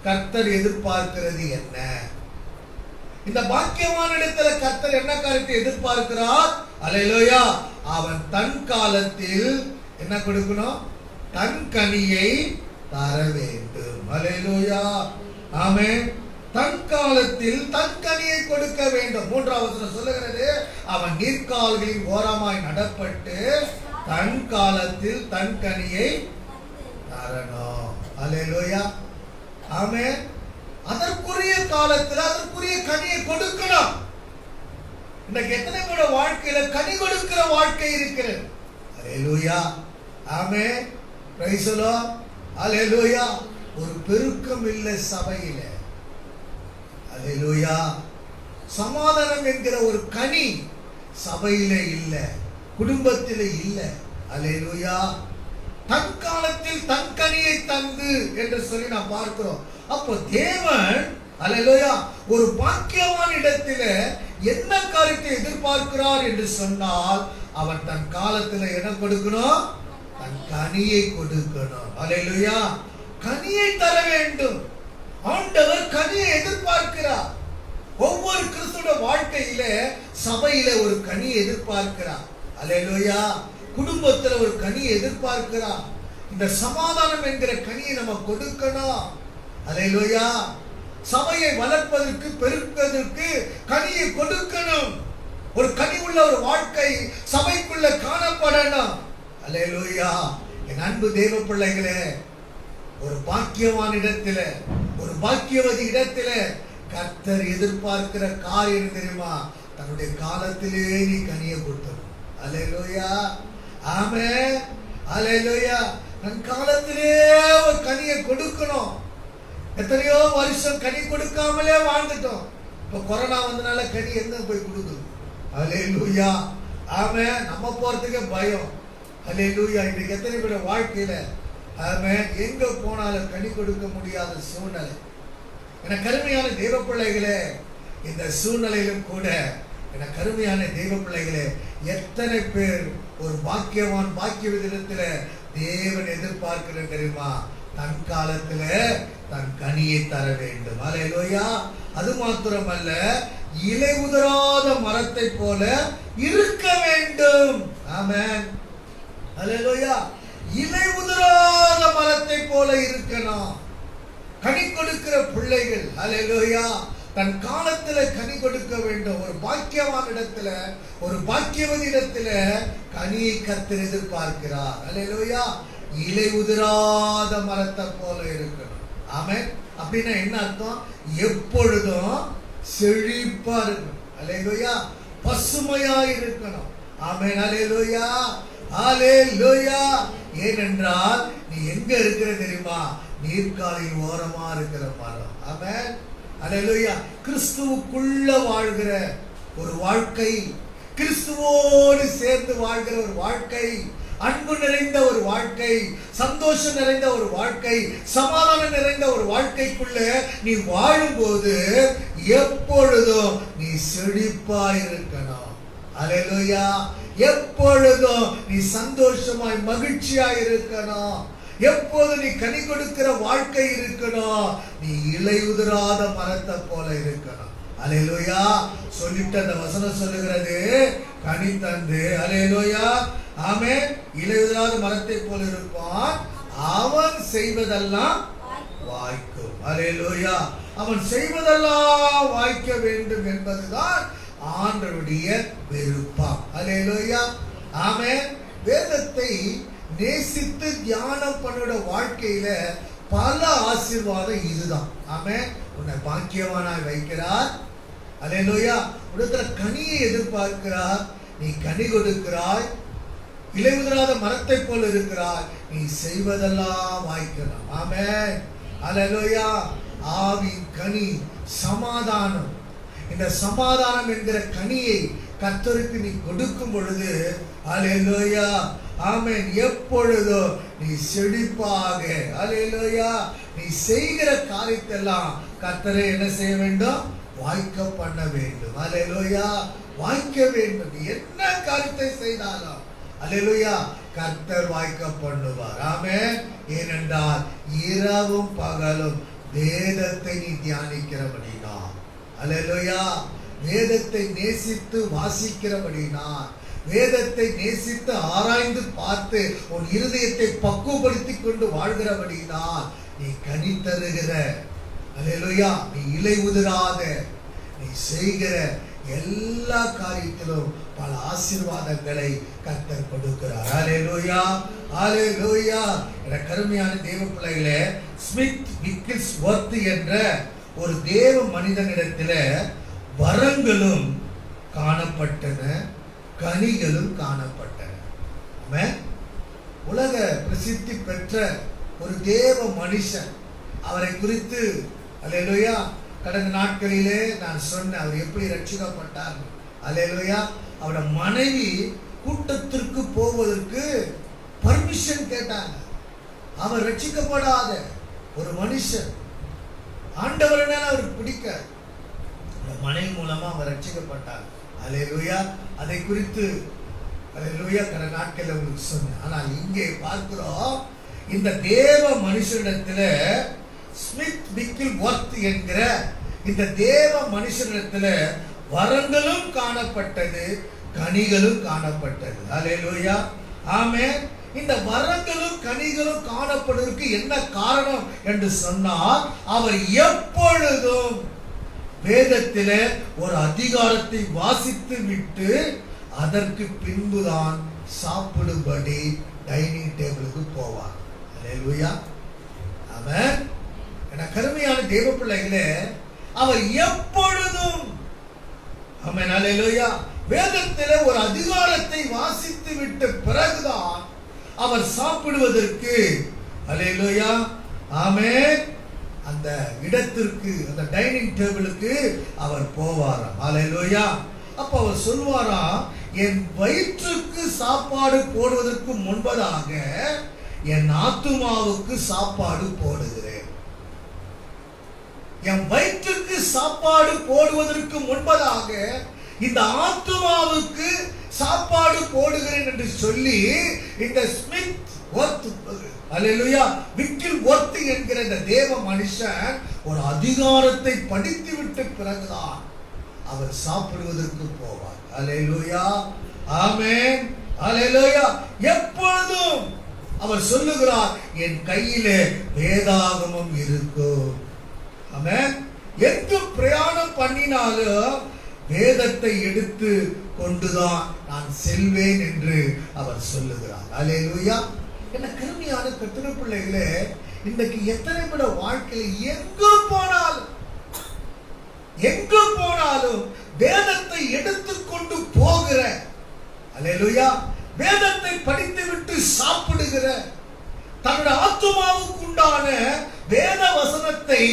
கர்த்தர் எதிர்பார்க்கிறது என்ன? இந்த பாக்கியவானிடத்திலே கர்த்தர் என்ன காரியத்தை எதிர்பார்க்கிறார்? அல்லேலூயா. அவன் தன் காலத்தில் என்ன கொடுக்கணும்? தன் கனியை தர வேண்டும். அல்லேலூயா. ஆமென். தன் காலத்தில் தன் கனியை கொடுக்க வேண்டும். மூன்றாவது சொல்லுகிறது, அவன் நீர்க்கால்களின் ஓரமாய் நடப்பட்டு தன் காலத்தில் தன் கனியை தரணும். அல்லேலூயா. ஆமென். அதற்குரிய காலத்தில் அதற்குரிய கனியை கொடுக்கணும். இன்னைக்கு எத்தனை பேரோட வாழ்க்கையில கனி கொடுக்கிற வாழ்க்கை இருக்கிறது? Hallelujah. Amen. Praise the Lord. Hallelujah. ஒரு பெருக்கம் இல்லை சபையில. அல்லேலூயா. சமாதானம் என்கிற ஒரு கனி சபையில இல்ல, குடும்பத்தில இல்ல. அல்லேலூயா. தன் காலத்தில் தன் கனியை தந்து என்று சொல்லி நாம் பார்க்கிறோம். அப்போ தேவன் அல்லேலூயா ஒரு பாக்கியவான் இடத்துல என்ன காரியத்தை எதிர்பார்க்கிறார் என்று சொன்னால், அவன் தன் காலத்துல என்ன கொடுக்கணும்? தன் கனியை கொடுக்கணும். அல்லேலூயா. கனியை தர வேண்டும். ஆண்டவர் கனியை எதிர்பார்க்கிறார். ஒவ்வொரு கிறிஸ்துவ வாழ்க்கையில சபையில ஒரு கனியை எதிர்பார்க்கிறார். அல்லேலூயா. குடும்பத்துல ஒரு கனியை எதிர்பார்க்கிறார். இந்த சமாதானம் என்கிற கனியை நம்ம கொடுக்கணும். அல்லேலூயா. சபையை வளர்ப்பதற்கு பெருப்பதற்கு கனியை கொடுக்கணும். ஒரு கனி உள்ள ஒரு வாழ்க்கை சபைக்குள்ள காணப்படணும். அல்லேலூயா. என் அன்பு தேவ பிள்ளைகளே, ஒரு பாக்கியவான் இடத்துல ஒரு பாக்கியவதி இடத்துல கர்த்தர் எதிர்பார்க்கிற காரியம் தெரியுமா? தன்னுடைய காலத்திலே நீ கனியை கொடுத்தணும். அல்லேலூயா. ஆமென். அல்லேலூயா. தன் காலத்திலே ஒரு கனியை கொடுக்கணும். எத்தனையோ வருஷம் கனி கொடுக்காமலே வாழ்ந்துட்டோம். இப்ப கொரோனா வந்தனால கனி எங்க போய் கொடுக்குது? அல்லேலூயா. ஆமென். நம்ம போறதுக்கே பயம். அல்லேலூயா. இன்னைக்கு எத்தனை பேர் வாழ்க்கையில ஆமென் எங்க போனாலும் கனி கொடுக்க முடியாத சூழ்நிலை. என கருமையான தெய்வ பிள்ளைகளே, இந்த சூழ்நிலையிலும் கூட என கருமையான தெய்வ பிள்ளைகளே, எத்தனை பேர் ஒரு பாக்கியவான் பாக்கிய விதத்துல தேவன் எதிர்பார்க்கிற தெரியுமா? தன் காலத்துல தன் கனியை தர வேண்டும். அல்லேலூயா. அது மாத்திரமல்ல, இலை உதிராத மரத்தை போல இருக்க வேண்டும். ஆமென். அல்லேலூயா. இலை உதிராத மரத்தை போல இருக்கணும். கனி கொடுக்கிற பிள்ளைகள், ஹல்லேலூயா, தன் காலத்துல கனி கொடுக்க வேண்டும். ஒரு பாக்கியவான் இடத்துல, ஒரு பாக்கியவதி இடத்துல கனியை கர்த்தர் எதிர்பார்க்கிறார். ஹல்லேலூயா. இலை உதிராத மரத்தை போல இருக்கணும். ஆமென். அப்படின்னா என்ன அர்த்தம்? எப்பொழுதும் செழிப்பா இருக்கணும். ஹல்லேலூயா. பசுமையா இருக்கணும். ஆமென். ஹல்லேலூயா, ஹல்லேலூயா. ஏனென்றால் நீ எங்க இருக்கிற தெரியுமா? நீர்க்காலின் ஓரமா இருக்கிற மரம். ஆமென். ஹல்லேலூயா. கிறிஸ்துவுக்குள்ள வாழ்கிற ஒரு வாழ்க்கை, கிறிஸ்துவோடு சேர்ந்து வாழ்கிற ஒரு வாழ்க்கை, அன்பு நிறைந்த ஒரு வாழ்க்கை, சந்தோஷம் நிறைந்த ஒரு வாழ்க்கை, சமாதானம் நிறைந்த ஒரு வாழ்க்கைக்குள்ள நீ வாழும்போது எப்பொழுதும் நீ செழிப்பாய் இருக்கணும். ஹல்லேலூயா. எப்பொழுதும் நீ சந்தோஷமாய் மகிழ்ச்சியாய் இருக்கணும். எப்போது நீ கனி கொடுக்கிற வாழ்க்கை இருக்கணும். நீ இலை உதிராத மரத்தை போல இருக்கணும். ஹல்லேலூயா. சொல்லிட்டு அந்த வசனம் சொல்லுகிறது, கனி தந்து, ஹல்லேலூயா, ஆமென், இலை உதிராத மரத்தை போல இருப்பான், அவன் செய்வதெல்லாம் வாய்க்கும். ஹல்லேலூயா. அவன் செய்வதெல்லாம் வாய்க்க வேண்டும் என்பதுதான் ஆண்டவருடைய விருப்பம். ஹல்லேலூயா. ஆமென். வேதத்தை நேசித்து தியானம் பண்ணோட வாழ்க்கையில பல ஆசீர்வாதம் இதுதான். ஆமென். உன்னை பாக்கியவானாய் வைக்கிறார். ஹல்லேலூயா. உடத்துல கனியை எதிர்பார்க்கிறார். நீ கனி கொடுக்கிறாய், இலை உதிராத மரத்தை போல இருக்கிறாய், நீ செய்வதெல்லாம் வாய்க்கலாம். ஆமென். ஹல்லேலூயா. ஆவின் கனி சமாதானம். இந்த சமாதானம் என்கிற கனியை கர்த்தருக்கு நீ கொடுக்கும் பொழுது, ஹல்லேலூயா, ஆமென், எப்பொழுதும் நீ செழிப்பாக, ஹல்லேலூயா, நீ செய்கிற காரியத்தெல்லாம் கர்த்தரை என்ன செய்ய வேண்டும்? வாய்க்க பண்ண வேண்டும். ஹல்லேலூயா. வாய்க்க வேண்டும். நீ என்ன காரியத்தை செய்தாலும், ஹல்லேலூயா, கர்த்தர் வாய்க்க பண்ணுவார். ஆமென். ஏனென்றால் இரவும் பகலும் வேதத்தை நீ தியானிக்கிறபடினா, ஹல்லேலூயா, வேதத்தை நேசித்து வாசிக்கிறபடினால், வேதத்தை நேசித்து ஆராய்ந்து பார்த்து உன் இருதயத்தை பக்குவப்படுத்தி கொண்டு வாழ்கிறபடினால் நீ கனி தருகிற, ஹல்லேலூயா, நீ இலை உதிராத, நீ செய்கிற எல்லா காரியத்திலும் பல ஆசீர்வாதங்களை கர்த்தர் கொடுக்கிறார். ஹல்லேலூயா, ஹல்லேலூயா. என்ற கருமையான தேவ பிள்ளைகளே, ஸ்மித் விக்கில்ஸ்வொர்த் என்ற ஒரு தேவ மனிதனிடத்தில் வரங்களும் காணப்பட்டன, கனிகளும் காணப்பட்டன. உலக பிரசித்தி பெற்ற ஒரு தேவ மனுஷன், அவரை குறித்து, ஹல்லேலூயா, கடந்த நாட்களிலே நான் சொன்னேன் அவர் எப்படி ரட்சிக்கப்பட்டார். ஹல்லேலூயா. அவருடைய மனைவி கூட்டத்திற்கு போவதற்கு பர்மிஷன் கேட்டாங்க. அவர் ரட்சிக்கப்படாத ஒரு மனுஷன், ஆண்டவரே அவருக்கு பிடிக்க, மனைவி மூலமா அவர் ரட்சிக்கப்பட்டார். ஹல்லேலூயா. அதை குறித்து, ஹல்லேலூயா, கடந்த நாட்களில் உங்களுக்கு சொன்னேன். ஆனால் இங்கே பார்க்கிறோம், இந்த தேவ மனுஷனிடத்துல, ஸ்மித் விக்கில்ஸ்வொர்த் என்கிற இந்த தேவ மனுஷனிடத்துல வரங்களும் காணப்பட்டது, கனிகளும் காணப்பட்டது. ஹல்லேலூயா. ஆமென். இந்த வரங்களும் கனிகளும் காணப்படுவதற்கு என்ன காரணம் என்று சொன்னால், அவர் எப்பொழுதும் வேதத்திலே ஒரு அதிகாரத்தை வாசித்து விட்டு அதற்கு பின்புதான் சாப்பிடும்படி டைனிங் டேபிளுக்கு போவார். ஹல்லேலூயா. ஆமென். என கருமையான தேவ பிள்ளைகளே, அவர் எப்பொழுதும், ஆமென், ஹல்லேலூயா, வேதத்திலே ஒரு அதிகாரத்தை வாசித்து விட்ட பிறகுதான் அவர் சாப்பிடுவதற்கு, ஹல்லேலூயா, ஆமென், அந்த இடத்திற்கு, அந்த டைனிங் டேபிளுக்கு அவர் போவாராம். ஹல்லேலூயா. அப்ப அவர் சொல்வாராம், என் வயிற்றுக்கு சாப்பாடு போடுவதற்கு முன்பதாக என் ஆத்துமாவுக்கு சாப்பாடு போடுகிறேன். என் வயிற்றுக்கு சாப்பாடு போடுவதற்கு முன்பதாக இந்த ஆத்துமாவுக்கு சாப்பாடு போடுகிறேன் என்று சொல்லி, இந்த ஸ்மித் ஹல்லேலூயா விக்கில்ஸ்வொர்த் என்கிற இந்த தேவ மனுஷன் ஒரு அதிகாரத்தை படித்து விட்ட பிறகுதான் அவர் சாப்பிடுவதற்கு போவார். ஹல்லேலூயா. ஆமென். ஹல்லேலூயா. எப்பொழுதும் அவர் சொல்லுகிறார், என் கையிலே வேதாகமம் இருக்கும். ஆமென். எங்கு பிரயாணம் பண்ணினாலும் வேதத்தை எடுத்து கொண்டுதான் நான் செல்வேன் என்று அவர் சொல்லுகிறார். அல்லேலூயா. என்ன கருமையான கர்த்தருடைய பிள்ளைகளே, இன்னைக்கு எத்தனை பேர் வாழ்க்கையில் எங்கு போனாலும் வேதத்தை எடுத்துக்கொண்டு போகிற, அல்லேலூயா, வேதத்தை படித்து விட்டு சாப்பிடுகிற, தன்னுடைய ஆத்துமாவுக்கு உண்டான வேத வசனத்தை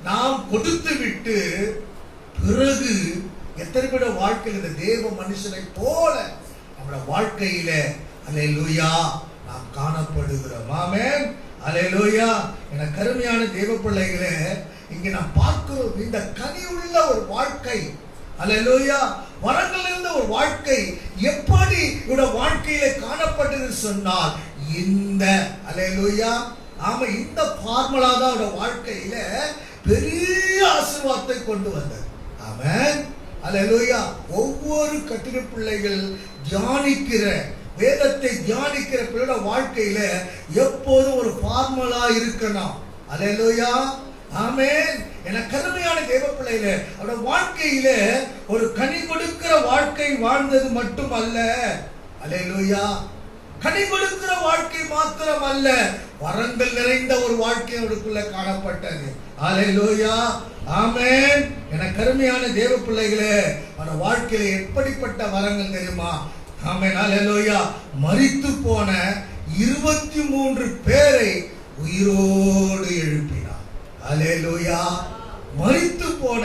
நாம் கொடுத்து விட்டு பிறகு எத்தனை பேர் வாழ்க்கையில் இந்த தேவ மனுஷனை போல நம்முடைய வாழ்க்கையில அல்லேலூயா நாம் காணப்படுகிறோம். ஆமென். அல்லேலூயா. என கருமையான தேவ பிள்ளைகளே, இங்க நாம் பார்க்கிறோம் இந்த கனி உள்ள ஒரு வாழ்க்கை, அல்லேலூயா, வரங்கள் இருந்த ஒரு வாழ்க்கை எப்படி இவருடைய வாழ்க்கையில காணப்பட்டது சொன்னால் இந்த அல்லேலூயா, ஆமா, இந்த ஃபார்முலா தான் அவருடைய வாழ்க்கையில பெரிய ஆசீர்வாதத்தை கொண்டு வந்தது. ஆமென். அல்லேலூயா. ஒவ்வொரு கர்த்தருடைய பிள்ளைகள் தியானிக்கிற வேதத்தை தியானிக்கிற பிள்ளையோட வாழ்க்கையில எப்போதும் ஒரு ஃபார்முலா இருக்கணும். அல்லேலூயா. ஆமென். என கருமையான தேவ பிள்ளைகளே, அவருடைய வாழ்க்கையில ஒரு கனி கொடுக்கிற வாழ்க்கை வாழ்ந்தது மட்டுமல்ல, அல்லேலூயா, கனி கொடுக்கிற வாழ்க்கை மாத்திரம் அல்ல, வரங்கள் நிறைந்த ஒரு வாழ்க்கை அவருக்குள்ள காணப்பட்டது. அல்லேலூயா. ஆமென். என கருமையான தேவ பிள்ளைகளே, அந்த வாழ்க்கையில எப்படிப்பட்ட வரங்கள் தெரியுமா? ஆமென். அல்லேலூயா. மரித்து போன 23 பேரை உயிரோடு எழுப்பினார். அல்லேலூயா. மரித்து போன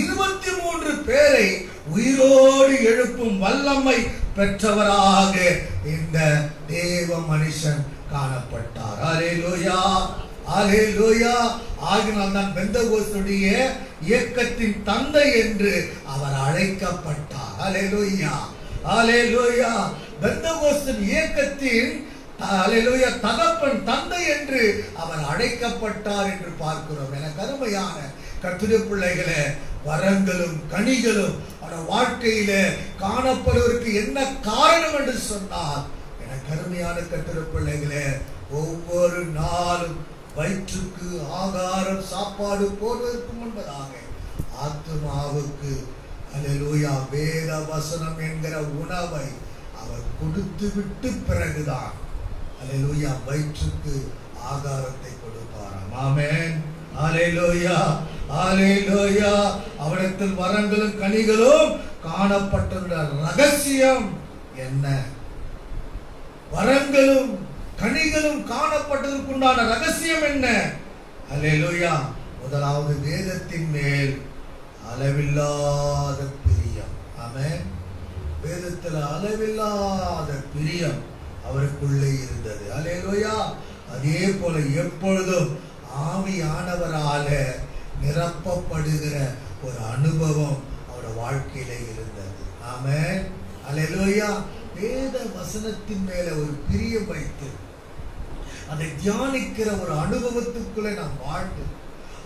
23 பேரை உயிரோடு எழுப்பும் வல்லமை பெற்றவராக இந்த தேவ மனுஷன் காணப்பட்டார். அல்லேலூயா. அல்லேலூயா. ஆகினால் தான் பெந்தகோஸ்துடைய இயக்கத்தின் தந்தை என்று அவர் அழைக்கப்பட்டார். அல்லேலூயா. அல்லேலூயா. பெந்தகோஸ்து இயக்கத்தின் அல்லேலூயா தகப்பன் தந்தை என்று அவர் அழைக்கப்பட்டார் என்று பார்க்கிறோம். என கருமையான கர்த்தருடைய பிள்ளைகளே, வரங்களும் கனிகளும் அவருடைய வாழ்க்கையில காணப்படுவதற்கு என்ன காரணம் என்று சொன்னார், என கருமையான கர்த்தருடைய பிள்ளைகளே, ஒவ்வொரு நாளும் வயிற்றுக்கு ஆகாரம் சாப்பாடு போடுவதற்கு முன்பதாக ஆத்துமாவுக்கு அல்லேலூயா வேத வசனம் என்கிற உணவை அவர் கொடுத்து விட்டு பிறகுதான் அல்லேலூயா வயிற்றுக்கு ஆகாரத்தை கொடுப்பாராம். ஆமென். அல்லேலூயா. அல்லேலூயா. அவரிடத்தில் வரங்களும் கனிகளும் காணப்பட்டுள்ள ரகசியம் என்ன? வரங்களும் கனிகளும் காணப்பட்டதற்குண்டான ரகசியம் என்ன? அல்லேலூயா. முதலாவது வேதத்தின் மேல் அளவில்லாத பிரியம். ஆமென். வேதத்தில் அளவில்லாத பிரியம் அவருக்குள்ளே இருந்தது. அல்லேலூயா. அதே போல எப்பொழுதும் ஆவியானவரால நிரப்பப்படுகிற ஒரு அனுபவம் அவருடைய வாழ்க்கையில இருந்தது. ஆமென். அல்லேலூயா. வேத வசனத்தின் மேல ஒரு பிரியம் வைத்து அதை தியானிக்கிற ஒரு அனுபவத்துக்குள்ள நாம் வாழ்ந்து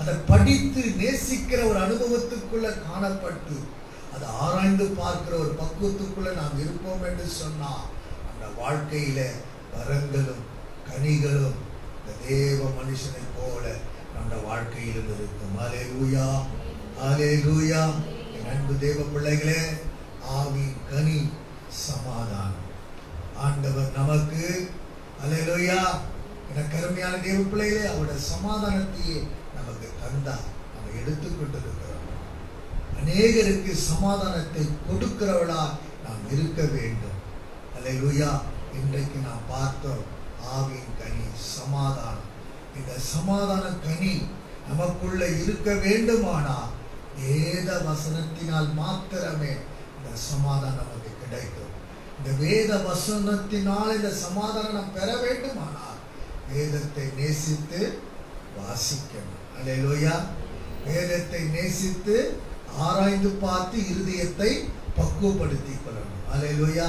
அதை படித்து நேசிக்கிற ஒரு அனுபவத்துக்குள்ள காணப்பட்டு அதை ஆராய்ந்து பார்க்கிற ஒரு பக்குவத்துக்குள்ள நாம் இருப்போம் என்று சொன்னால் அந்த வாழ்க்கையில வரங்களும் கனிகளும் இந்த தேவ மனுஷனை போல நம்ம வாழ்க்கையிலும் இருக்கும். அல்லேலூயா. அல்லேலூயா. என் அன்பு தேவ பிள்ளைகளே, ஆவி கனி சமாதானம் ஆண்டவர் நமக்கு அல்லேலூயா என கருமையான தேவ பிள்ளைகளே அவருடைய சமாதானத்தையே நமக்கு தந்தா நம்ம எடுத்துக்கொண்டு இருக்கிறோம். அநேகருக்கு சமாதானத்தை கொடுக்கிறவளா நாம் இருக்க வேண்டும். அல்லேலூயா. இன்றைக்கு நாம் பார்த்தோம் ஆவியின் கனி சமாதானம். இந்த சமாதான கனி நமக்குள்ள இருக்க வேண்டுமானால் வேத வசனத்தினால் மாத்திரமே இந்த சமாதானம் நமக்கு கிடைக்கும். இந்த வேத வசனத்தினால் இந்த சமாதானம் நாம் பெற வேண்டுமானால் வேதத்தை நேசித்து வாசிக்கணும். அல்லேலூயா. வேதத்தை நேசித்து ஆராய்ந்து பார்த்து இருதயத்தை பக்குவப்படுத்திக் கொள்ளணும். அல்லேலூயா.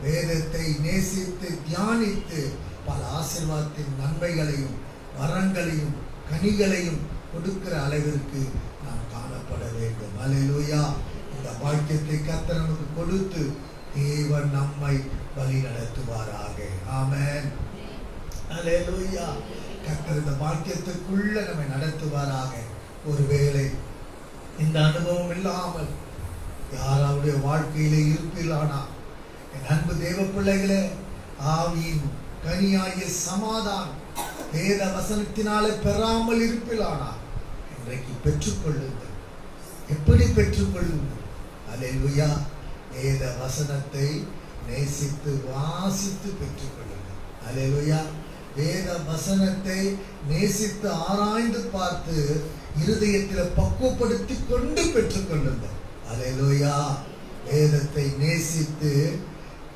வேதத்தை நேசித்து தியானித்து பல ஆசீர்வாதத்தின் நன்மைகளையும் வரங்களையும் கனிகளையும் கொடுக்கிற அளவிற்கு நாம் காணப்பட வேண்டும். அல்லேலூயா. இந்த வாக்கியத்தை கர்த்தர் நமக்கு கொடுத்து தேவன் நம்மை வழி நடத்துவாராக. ஆமென். அல்லேலூயா. கர்த்தர் இந்த வாக்கியத்துக்குள்ள நம்மை நடத்துவாராக. ஒருவேளை இந்த அனுபவம் இல்லாமல் யாராவுடைய வாழ்க்கையிலே இருப்பீர்களானா, என் அன்பு தேவ பிள்ளைகளே, ஆவியின் கனியாகிய சமாதானம் வேத வசனத்தினாலே பெறாமல் இருப்பீர்களானா, இன்றைக்கு பெற்றுக்கொள்ளுங்கள். எப்படி பெற்றுக்கொள்ளுங்கள்? அல்லேலூயா. வேத வசனத்தை நேசித்து வாசித்து பெற்றுக்கொள்ளுங்கள். அல்லேலூயா. வேத வசனத்தை நேசித்து ஆராய்ந்து பார்த்து இருதயத்தில் பக்குவப்படுத்தி கொண்டு பெற்றுக்கொள்ளுங்கள். அல்லேலூயா. வேதத்தை நேசித்து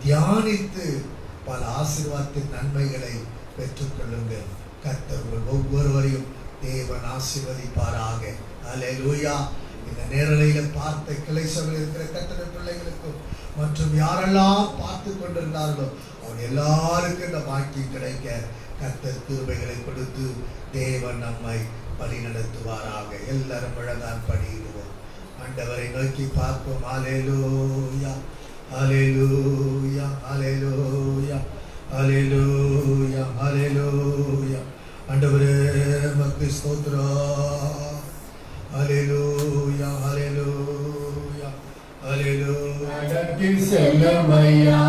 தியானித்து பல ஆசீர்வாதத்தின் நன்மைகளை பெற்றுக்கொள்ளுங்கள். கர்த்தர் ஒவ்வொருவரையும் தேவன் ஆசீர்வதிப்பாராக. அல்லேலூயா. இந்த நேரலையில பார்த்த கிளை சபையில் இருக்கிற கர்த்தருடைய பிள்ளைகளுக்கும் மற்றும் யாரெல்லாம் பார்த்து கொண்டிருந்தார்களோ அவர் எல்லாருக்கும் இந்த பாக்கியம் கிடைக்க கர்த்தர் கிருபைகளை கொடுத்து தேவன் நம்மை வழி நடத்துவாராக. எல்லாரும் அழகான் படியிடுவோம். ஆண்டவரை நோக்கி பார்ப்போம். அல்லேலூயா, அல்லேலூயா, அல்லேலூயா, அல்லேலூயா, அல்லேலூயா. ஆண்டவரே உமக்கு ஸ்தோத்திரம். அல்லேலூயா, அல்லேலூயா, அல்லேலூயா. நடத்தி செல்லுமையா,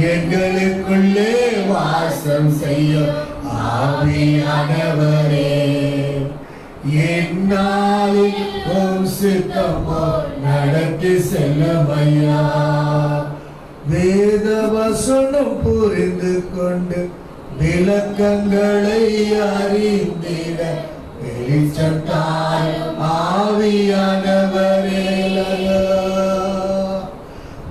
எங்களுக்குள்ளே வாசம் செய்யும் ஆவியானவரே, என்னாலில் உம் சித்தமோ நடத்தி செல்லுமையா. வேத வசனம் புரிந்து கொண்டு விளக்கங்களை அறிந்திட வெளிச்சத்தால் ஆவியானவரே.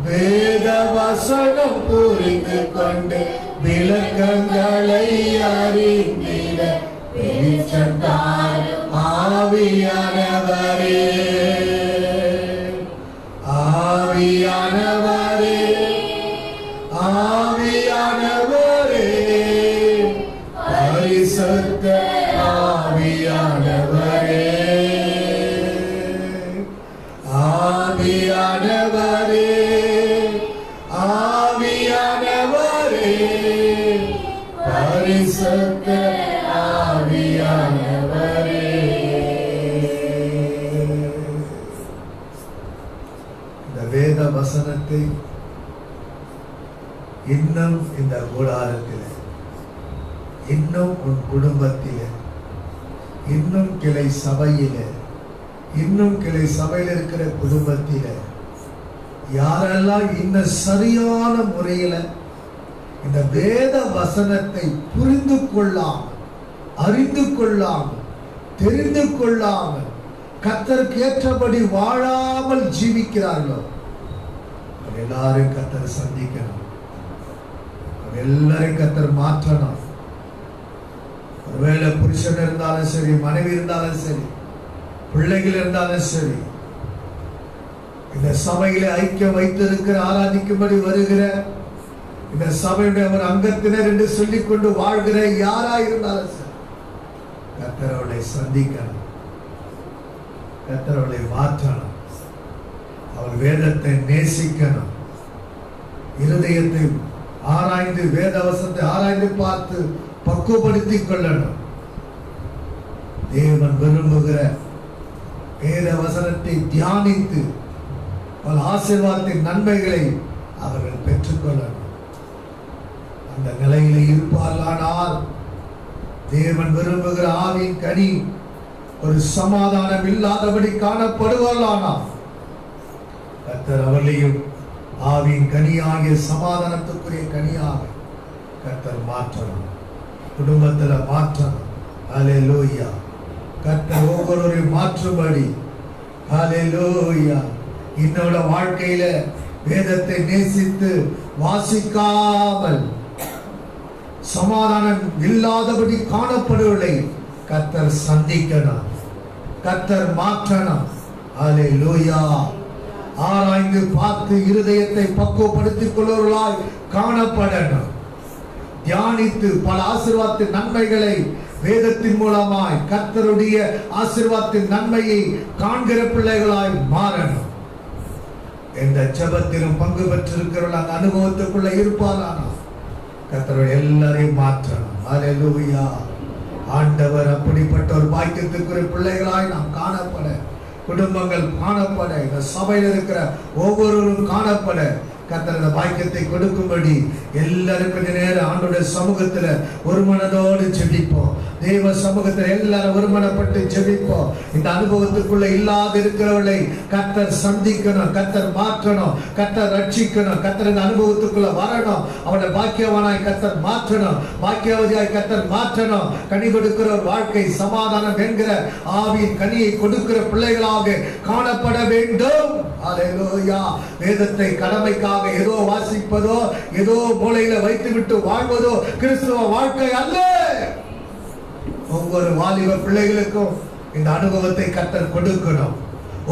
வேத வசனம் புரிந்து கொண்டு விளக்கங்களை அறிந்திட வெளிச்சத்தால் ஆவியானவரே. ஆவியானவரே, ஆவியானவரே, பரிசுத்த ஆவியானவரே, ஆவியானவரே, ஆவியானவரே, பரிசுத்த ஆவியானவரே. இந்த வேத வசனத்தை இன்னும் இந்த கூடாரத்தில், இன்னும் உன் குடும்பத்தில், இன்னும் கிளை சபையில, இன்னும் கிளை சபையில் இருக்கிற குடும்பத்தில் யாரெல்லாம் இன்னும் சரியான முறையில இந்த வேத வசனத்தை புரிந்து கொள்ளாமல், அறிந்து கொள்ளாமல், தெரிந்து கொள்ளாமல், கர்த்தருக்கு ஏற்றபடி வாழாமல் ஜீவிக்கிறார்களோ எல்லாரும் கர்த்தர் சந்திக்கணும். எல்லாரையும் கர்த்தர் மாற்றணும். ஒருவேளை புருஷன் இருந்தாலும் சரி, மனைவி இருந்தாலும் சரி, பிள்ளைகள் இருந்தாலும் சரி, இந்த சபையில ஐக்கியம் வைத்திருக்கிற ஆராதிக்கும்படி வருகிற இந்த சபையுடைய ஒரு அங்கத்தினர் என்று சொல்லிக் கொண்டு வாழ்கிற யாரா இருந்தாலும் சரி, கர்த்தர் அவளை சந்திக்கணும். கர்த்தர் அவளை மாற்றணும். அவர் வேதத்தை நேசிக்கணும். இருதயத்தை ஆராய்ந்து வேதவசத்தை ஆராய்ந்து பார்த்து பக்குவப்படுத்திக் கொள்ளணும். தேவன் விரும்புகிற வேத வசனத்தை தியானித்து பல ஆசீர்வாதத்தின் நன்மைகளை அவர்கள் பெற்றுக்கொள்ளணும். அந்த நிலையில இருப்பார்களானால் தேவன் விரும்புகிற ஆவியின் கனி ஒரு சமாதானம் இல்லாதபடி காணப்படுவார்களானால் கர்த்தர் அவர்களையும் ஆவியின் கனியாகிய சமாதானத்துக்குரிய கனியாக கர்த்தர் மாற்றணும். குடும்பத்துல மாற்றணும். அல்லேலூயா. கர்த்தர் ஒவ்வொருவரையும் மாற்றும்படி அல்லேலூயா. இன்னோட வாழ்க்கையில வேதத்தை நேசித்து வாசிக்காமல் சமாதானம் இல்லாதபடி காணப்படுவதை கர்த்தர் சந்திக்கணும். கர்த்தர் மாற்றணும். அல்லேலூயா. ஆராய்ந்து பார்த்து இருதயத்தை பக்குவப்படுத்திக் கொள்வர்களாய் காணப்படணும். தியானித்து பல ஆசீர்வாதத்தின் நன்மைகளை வேதத்தின் மூலமாய் கர்த்தருடைய ஆசீர்வாதத்தின் நன்மையை காண்கிற பிள்ளைகளாய் மாறணும். எந்த ஜெபத்திலும் பங்கு பெற்றிருக்கிறவர்கள் அந்த அனுபவத்துக்குள்ள இருப்பாரானா கர்த்தர் எல்லாரையும் மாற்றணும். ஹல்லேலூயா. ஆண்டவர் அப்படிப்பட்ட ஒரு பாக்கியத்துக்குரிய பிள்ளைகளாய் நாம் காணப்பட, குடும்பங்கள் காணப்பட, இந்த சபையில் இருக்கிற ஒவ்வொருவரும் காணப்பட கர்த்தர் இந்த பாக்கியத்தை கொடுக்கும்படி எல்லாருக்கும் நேரம் ஆண்டோட சமூகத்துல ஒரு மனதோடு ஜெபிப்போம். தேவ சமூகத்தில் எல்லாரும் ஒருமனப்பட்டு ஜெபிப்போம். இந்த அனுபவத்துக்குள்ள இல்லாத இருக்கிறவர்களை கர்த்தர் சந்திக்கணும், கர்த்தர் மாற்றணும், கர்த்தர் ரட்சிக்கணும், கர்த்தர் இந்த அனுபவத்துக்குள்ள வரணும். அவனை பாக்கியவானாய் கர்த்தர் மாற்றணும், பாக்கியவதியாய் கர்த்தர் மாற்றணும். கனி கொடுக்கிற ஒரு வாழ்க்கை, சமாதானம் என்கிற ஆவியின் கனியை கொடுக்கிற பிள்ளைகளாக காணப்பட வேண்டும். ஹல்லேலூயா. வேதத்தை கடமைக்காக ஏதோ வாசிப்பதோ ஏதோ மூலையில வைத்துவிட்டு வாழ்வதோ கிறிஸ்துவ வாழ்க்கை அல்ல. ஒவ்வொரு வாலிப பிள்ளைகளுக்கும் இந்த அனுபவத்தை கர்த்தர் கொடுக்கணும்.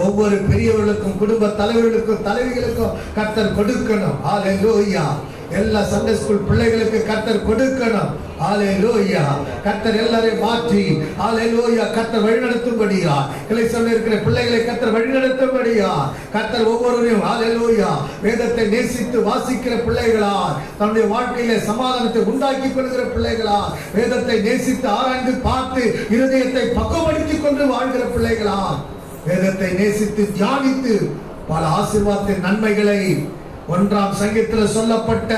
ஒவ்வொரு பெரியவர்களுக்கும், குடும்ப தலைவர்களுக்கும், தலைவிகளுக்கும் கர்த்தர் கொடுக்கணும். ஹல்லேலூயா. எல்லா சண்டே ஸ்கூல் பிள்ளைகளுக்கு கர்த்தர் கொடுக்கணும். ஹல்லேலூயா. கர்த்தர் எல்லாரையும் மாற்றி ஹல்லேலூயா கர்த்தர் வழிநடத்தும்படியா, கிளை சபையில் இருக்கிற பிள்ளைகளை கர்த்தர் வழிநடத்தும்படியா, கர்த்தர் ஒவ்வொருவரையும் ஹல்லேலூயா வேதத்தை நேசித்து வாசிக்கிற பிள்ளைகளா, தன்னுடைய வாழ்க்கையில சமாதானத்தை உண்டாக்கி கொள்கிற பிள்ளைகளா, வேதத்தை நேசித்து ஆராய்ந்து பார்த்து இருதயத்தை பக்குவப்படுத்திக் கொண்டு வாழ்கிற பிள்ளைகளா, வேதத்தை நேசித்து தியானித்து பல ஆசீர்வாதத்தின் நன்மைகளை, 1ஆம் சங்கீதத்தில் சொல்லப்பட்ட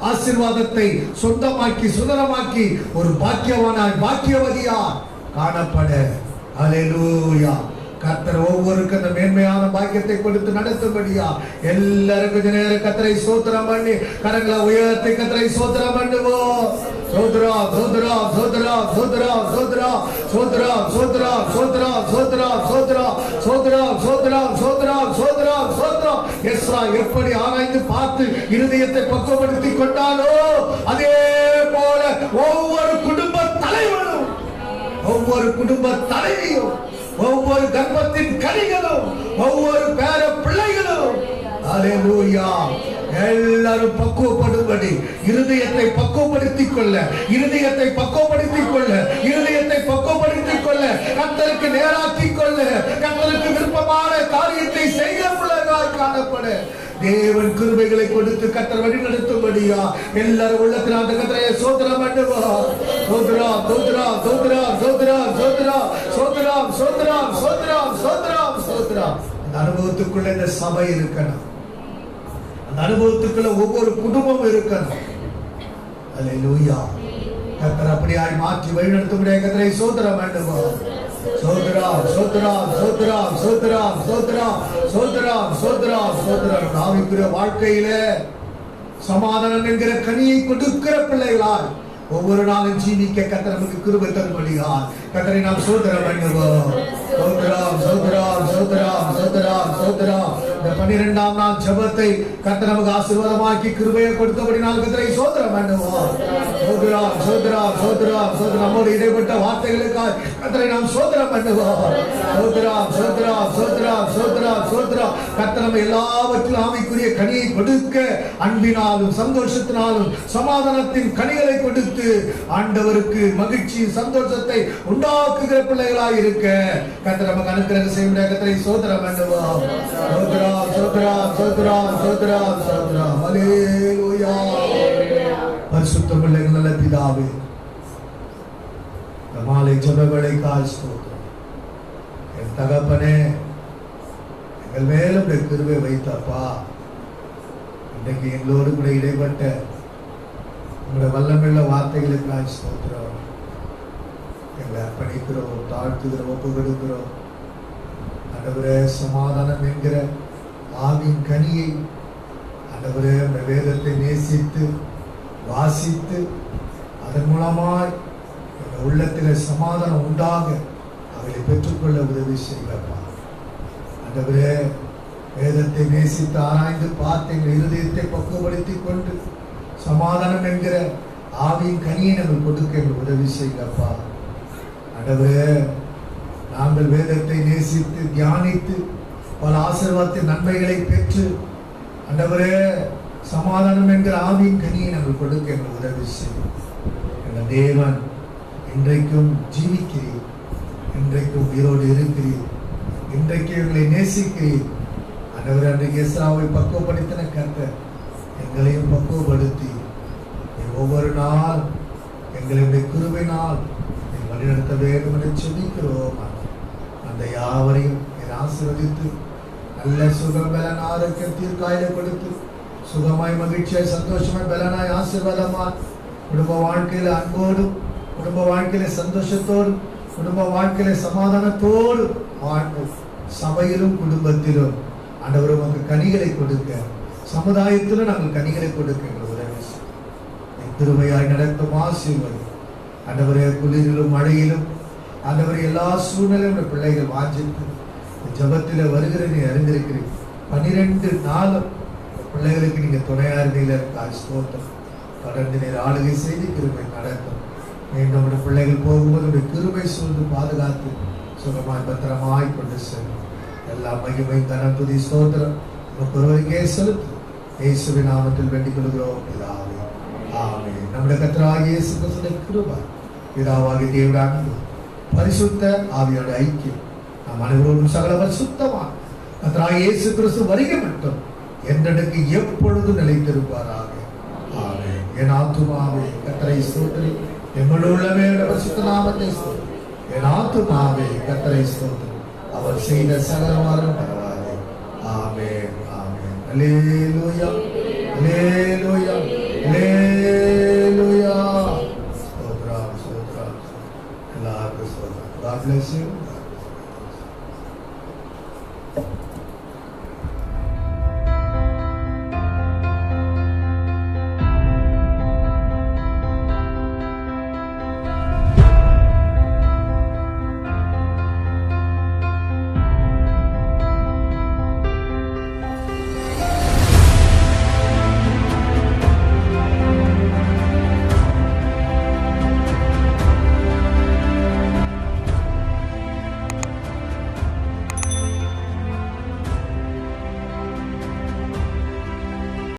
ஆசீர்வாதத்தை சொந்தமாக்கி சுதந்திரமாக்கி ஒரு பாக்கியவானாய் பாக்கியவதியா காணப்பட. ஹல்லேலூயா. கர்த்தர் ஒவ்வொருக்கும் அந்த மேன்மையான பாக்கியத்தை கொடுத்து நடத்தும்படியா எல்லாருக்கும் நேரம் கர்த்தரை ஸ்தோத்திரம் பண்ணி கரங்களை உயர்த்தி கர்த்தரை ஸ்தோத்திரம் பண்ணுவோம். சோத்ரா சோத்ரா சோத்ரா சோத்ரா சோத்ரா சோத்ரா சோத்ரா சோத்ரா சோத்ரா சோத்ரா சோத்ரா சோத்ரா சோத்ரா சோத்ரா சோத்ரா. எஸ்ரா எப்படி ஆராய்ந்து பார்த்து இருதயத்தை பக்குவப்படுத்தி கொண்டாலோ அதே போல ஒவ்வொரு குடும்ப தலைவரும், ஒவ்வொரு குடும்ப தலைவியும், ஒவ்வொரு கர்ப்பத்தின் கனிகளும், ஒவ்வொரு பேர பிள்ளைகளும் ஹல்லேலூயா எல்லாரும் பக்குவப்படும்படி இருதயத்தை பக்குவப்படுத்திக் கொள்ள, இருதயத்தை பக்குவப்படுத்திக் கொள்ள, இருதயத்தை பக்குவப்படுத்திக் கொள்ள, கர்த்தருக்கு நேராக்கிக் கொள்ள, கர்த்தருக்கு விருப்பமான காரியத்தை செய்ய பிள்ளைகளாய் காணப்பட தேவன் கிருபைகளை கொடுத்து கர்த்தர் வழி நடத்தும்படியா எல்லாரும் உள்ளத்தில் அந்த கர்த்தரை ஸ்தோத்திரம் பண்ணுவோம். சோத்ரா சோத்ரா சோத்ரா சோத்ரா சோத்ரா சோத்ரா சோத்ரா சோத்ரா சோத்ரா சோத்ரா. அந்த அனுபவத்துக்குள்ள இந்த சபை இருக்கணும், அந்த அனுபவத்துக்குள்ள ஒவ்வொரு குடும்பமும் இருக்கணும். ஹல்லேலூயா. கர்த்தர் அப்படியாய் மாற்றி வழி நடத்தும்படியா கர்த்தரை ஸ்தோத்திரம் பண்ணுவோம். சோத்ரா சோத்ரா சோத்ரா சோத்ரா சோத்ரா சோத்ரா சோத்ரா சோத்ரா. ஆவிக்குரிய வாழ்க்கையில சமாதானம் என்கிற கனியை கொடுக்கிற பிள்ளைகளால் ஒவ்வொரு நாளும் ஜீவிக்க கர்த்தர் நமக்கு கிருபை தரும்படியா கர்த்தரை நாம் ஸ்தோத்திரம் பண்ணுவோம். சோத்ரா சோத்ரா சோத்ரா சோத்ரா சோத்ரா. இந்த 12ஆம் நாள் ஜெபத்தை கர்த்தர் நமக்கு ஆசீர்வாதமாக்கி கிருபையை கொடுத்தபடினால் கர்த்தரை ஸ்தோத்திரம் பண்ணுவோம். சோத்ரா சோத்ரா சோத்ரா சோத்ரா. நம்மோடு இடைப்பட்ட வார்த்தைகளுக்காக கர்த்தரை நாம் ஸ்தோத்திரம் பண்ணுவோம். சோத்ரா சோத்ரா சோத்ரா சோத்ரா சோத்ரா. கர்த்தர் நம்ம எல்லாவற்றிலும் ஆவிக்குரிய கனியை கொடுக்க, அன்பினாலும் சந்தோஷத்தினாலும் சமாதானத்தின் கனிகளை கொடுத்து ஆண்டவருக்கு மகிழ்ச்சி சந்தோஷத்தை உண்டாக்குகிற பிள்ளைகளாய் இருக்க கர்த்தர் நமக்கு அனுக்கிரகம் செய்ய கர்த்தரை ஸ்தோத்திரம் பண்ணுவோம். சோத்ரா சோத்ரா சோத்ரா சோத்ரா சோத்ரா. ஹல்லேலூயா. பரிசுத்த பிள்ளைகள் நல்ல பிதாவே, இந்த மாலை ஜெப வேளைக்காய் ஸ்தோத்திரம். என் தகப்பனே, எங்கள் மேலும் கிருபை வைத்தப்பா, இன்றைக்கு எங்களோடு கூட இடைப்பட்ட உங்களுடைய வல்லமையுள்ள வார்த்தைகளுக்காய் ஸ்தோத்திரம். எங்களை அர்ப்பணிக்கிறோம், தாழ்த்துகிறோம், ஒப்பு கொடுக்கிறோம். ஆண்டவரே, சமாதானம் என்கிற ஆவின் கனியை ஆண்டவரே அந்த வேதத்தை நேசித்து வாசித்து அதன் மூலமாய் எங்கள் உள்ளத்தில் சமாதானம் உண்டாக அவளை பெற்றுக்கொள்ள உதவி செய்யப்பா. ஆண்டவரே, வேதத்தை நேசித்து ஆராய்ந்து பார்த்து எங்கள் இருதயத்தை பக்குவப்படுத்தி கொண்டு சமாதானம் என்கிற ஆவியின் கனியை நாங்கள் கொடுக்க எங்கள் உதவி செய்யப்பா. ஆண்டவரே, நாங்கள் வேதத்தை நேசித்து தியானித்து பல ஆசீர்வாதத்தின் நன்மைகளை பெற்று ஆண்டவரே சமாதானம் என்கிற ஆவியின் கனியை நாங்கள் கொடுக்க எங்கள் உதவி செய்யும். எங்கள் தேவன் இன்றைக்கும் ஜீவிக்கிறீர், இன்றைக்கும் உயிரோடு இருக்கிறீர், இன்றைக்கு எங்களை நேசிக்கிறீர். ஆண்டவரே, அன்றைக்கு எஸ்ராவை பக்குவப்படுத்தின கர்த்தர் எங்களையும் பக்குவப்படுத்தி ஒவ்வொரு நாள் எங்களுடைய கிருபையினால் வழிநடத்த வேண்டும் என்று செபிக்கிறோம். அந்த யாவரையும் ஆசீர்வதித்து நல்ல சுகம் பலன் ஆரோக்கியத்தில் காயில கொடுத்து சுகமாய் மகிழ்ச்சியாய் சந்தோஷமாய் பலனாய் ஆசீர்வாதமாய் குடும்ப வாழ்க்கையில அன்போடும் குடும்ப வாழ்க்கையில சந்தோஷத்தோடும் குடும்ப வாழ்க்கையில சமாதானத்தோடு வாழ்ந்து சபையிலும் குடும்பத்திலும் ஆண்டவர் உங்க கனிகளை கொடுக்க சமுதாயத்திலும் நாங்கள் கனிகளை கொடுக்க எங்கள் உதவி திருமையாய் நடத்தும் ஆசீர்வாதம் ஆண்டவரே. குளிரிலும் மழையிலும் ஆண்டவரே எல்லா சூழ்நிலையும் பிள்ளைகள் வாஞ்சித்து ஜபத்தில் வருகிற நீ அறிந்திருக்கிறீங்க. 12 நாளும் பிள்ளைகளுக்கு நீங்க துணையா இருந்தீங்க. ஸ்தோத்திரம். தொடர்ந்து நீர் ஆளுகை செய்து கிருபை நடத்தும். மீண்டும் பிள்ளைகள் போகும்போது கிருபை சூழ்ந்து பாதுகாத்து சுகமாய் பத்திரமாய் கொண்டு செல்லும். எல்லா மகிமை கனம் துதி ஸ்தோத்திரம் நமக்கு ஒருவருக்கே செலுத்து. இயேசுவின் நாமத்தில் வேண்டிக் கொள்கிறோம் பிதாவே, ஆமென். நம்முடைய கர்த்தராகிய இயேசு கிறிஸ்துவின் கிருபை, பிதாவாகிய தேவனுடைய அன்பு, பரிசுத்த ஆவியோட ஐக்கியம் நம் அனைவரோடும் சகல பரிசுத்தமான கர்த்தராகிய இயேசு கிறிஸ்து வருகை மட்டும் என்றெடுக்கு எப்பொழுதும் நிலைத்திருப்பாராக. ஆமென். என் ஆத்துமாவே கர்த்தரை ஸ்தோத்திரி, எங்களுள்ளவே பரிசுத்த நாமத்தை ஸ்தோத்திரி. என் ஆத்துமாவே கர்த்தரை ஸ்தோத்திரி, அவர் செய்த சகலவாரும் பரவாதே. ஆமென், ஆமென். அல்லேலூயா, அல்லேலூயா, அல்லேலூயா. ஸ்தோத்திரம், ஸ்தோத்திரம். எல்லாருக்கும் ஸ்தோத்திரம். God bless you.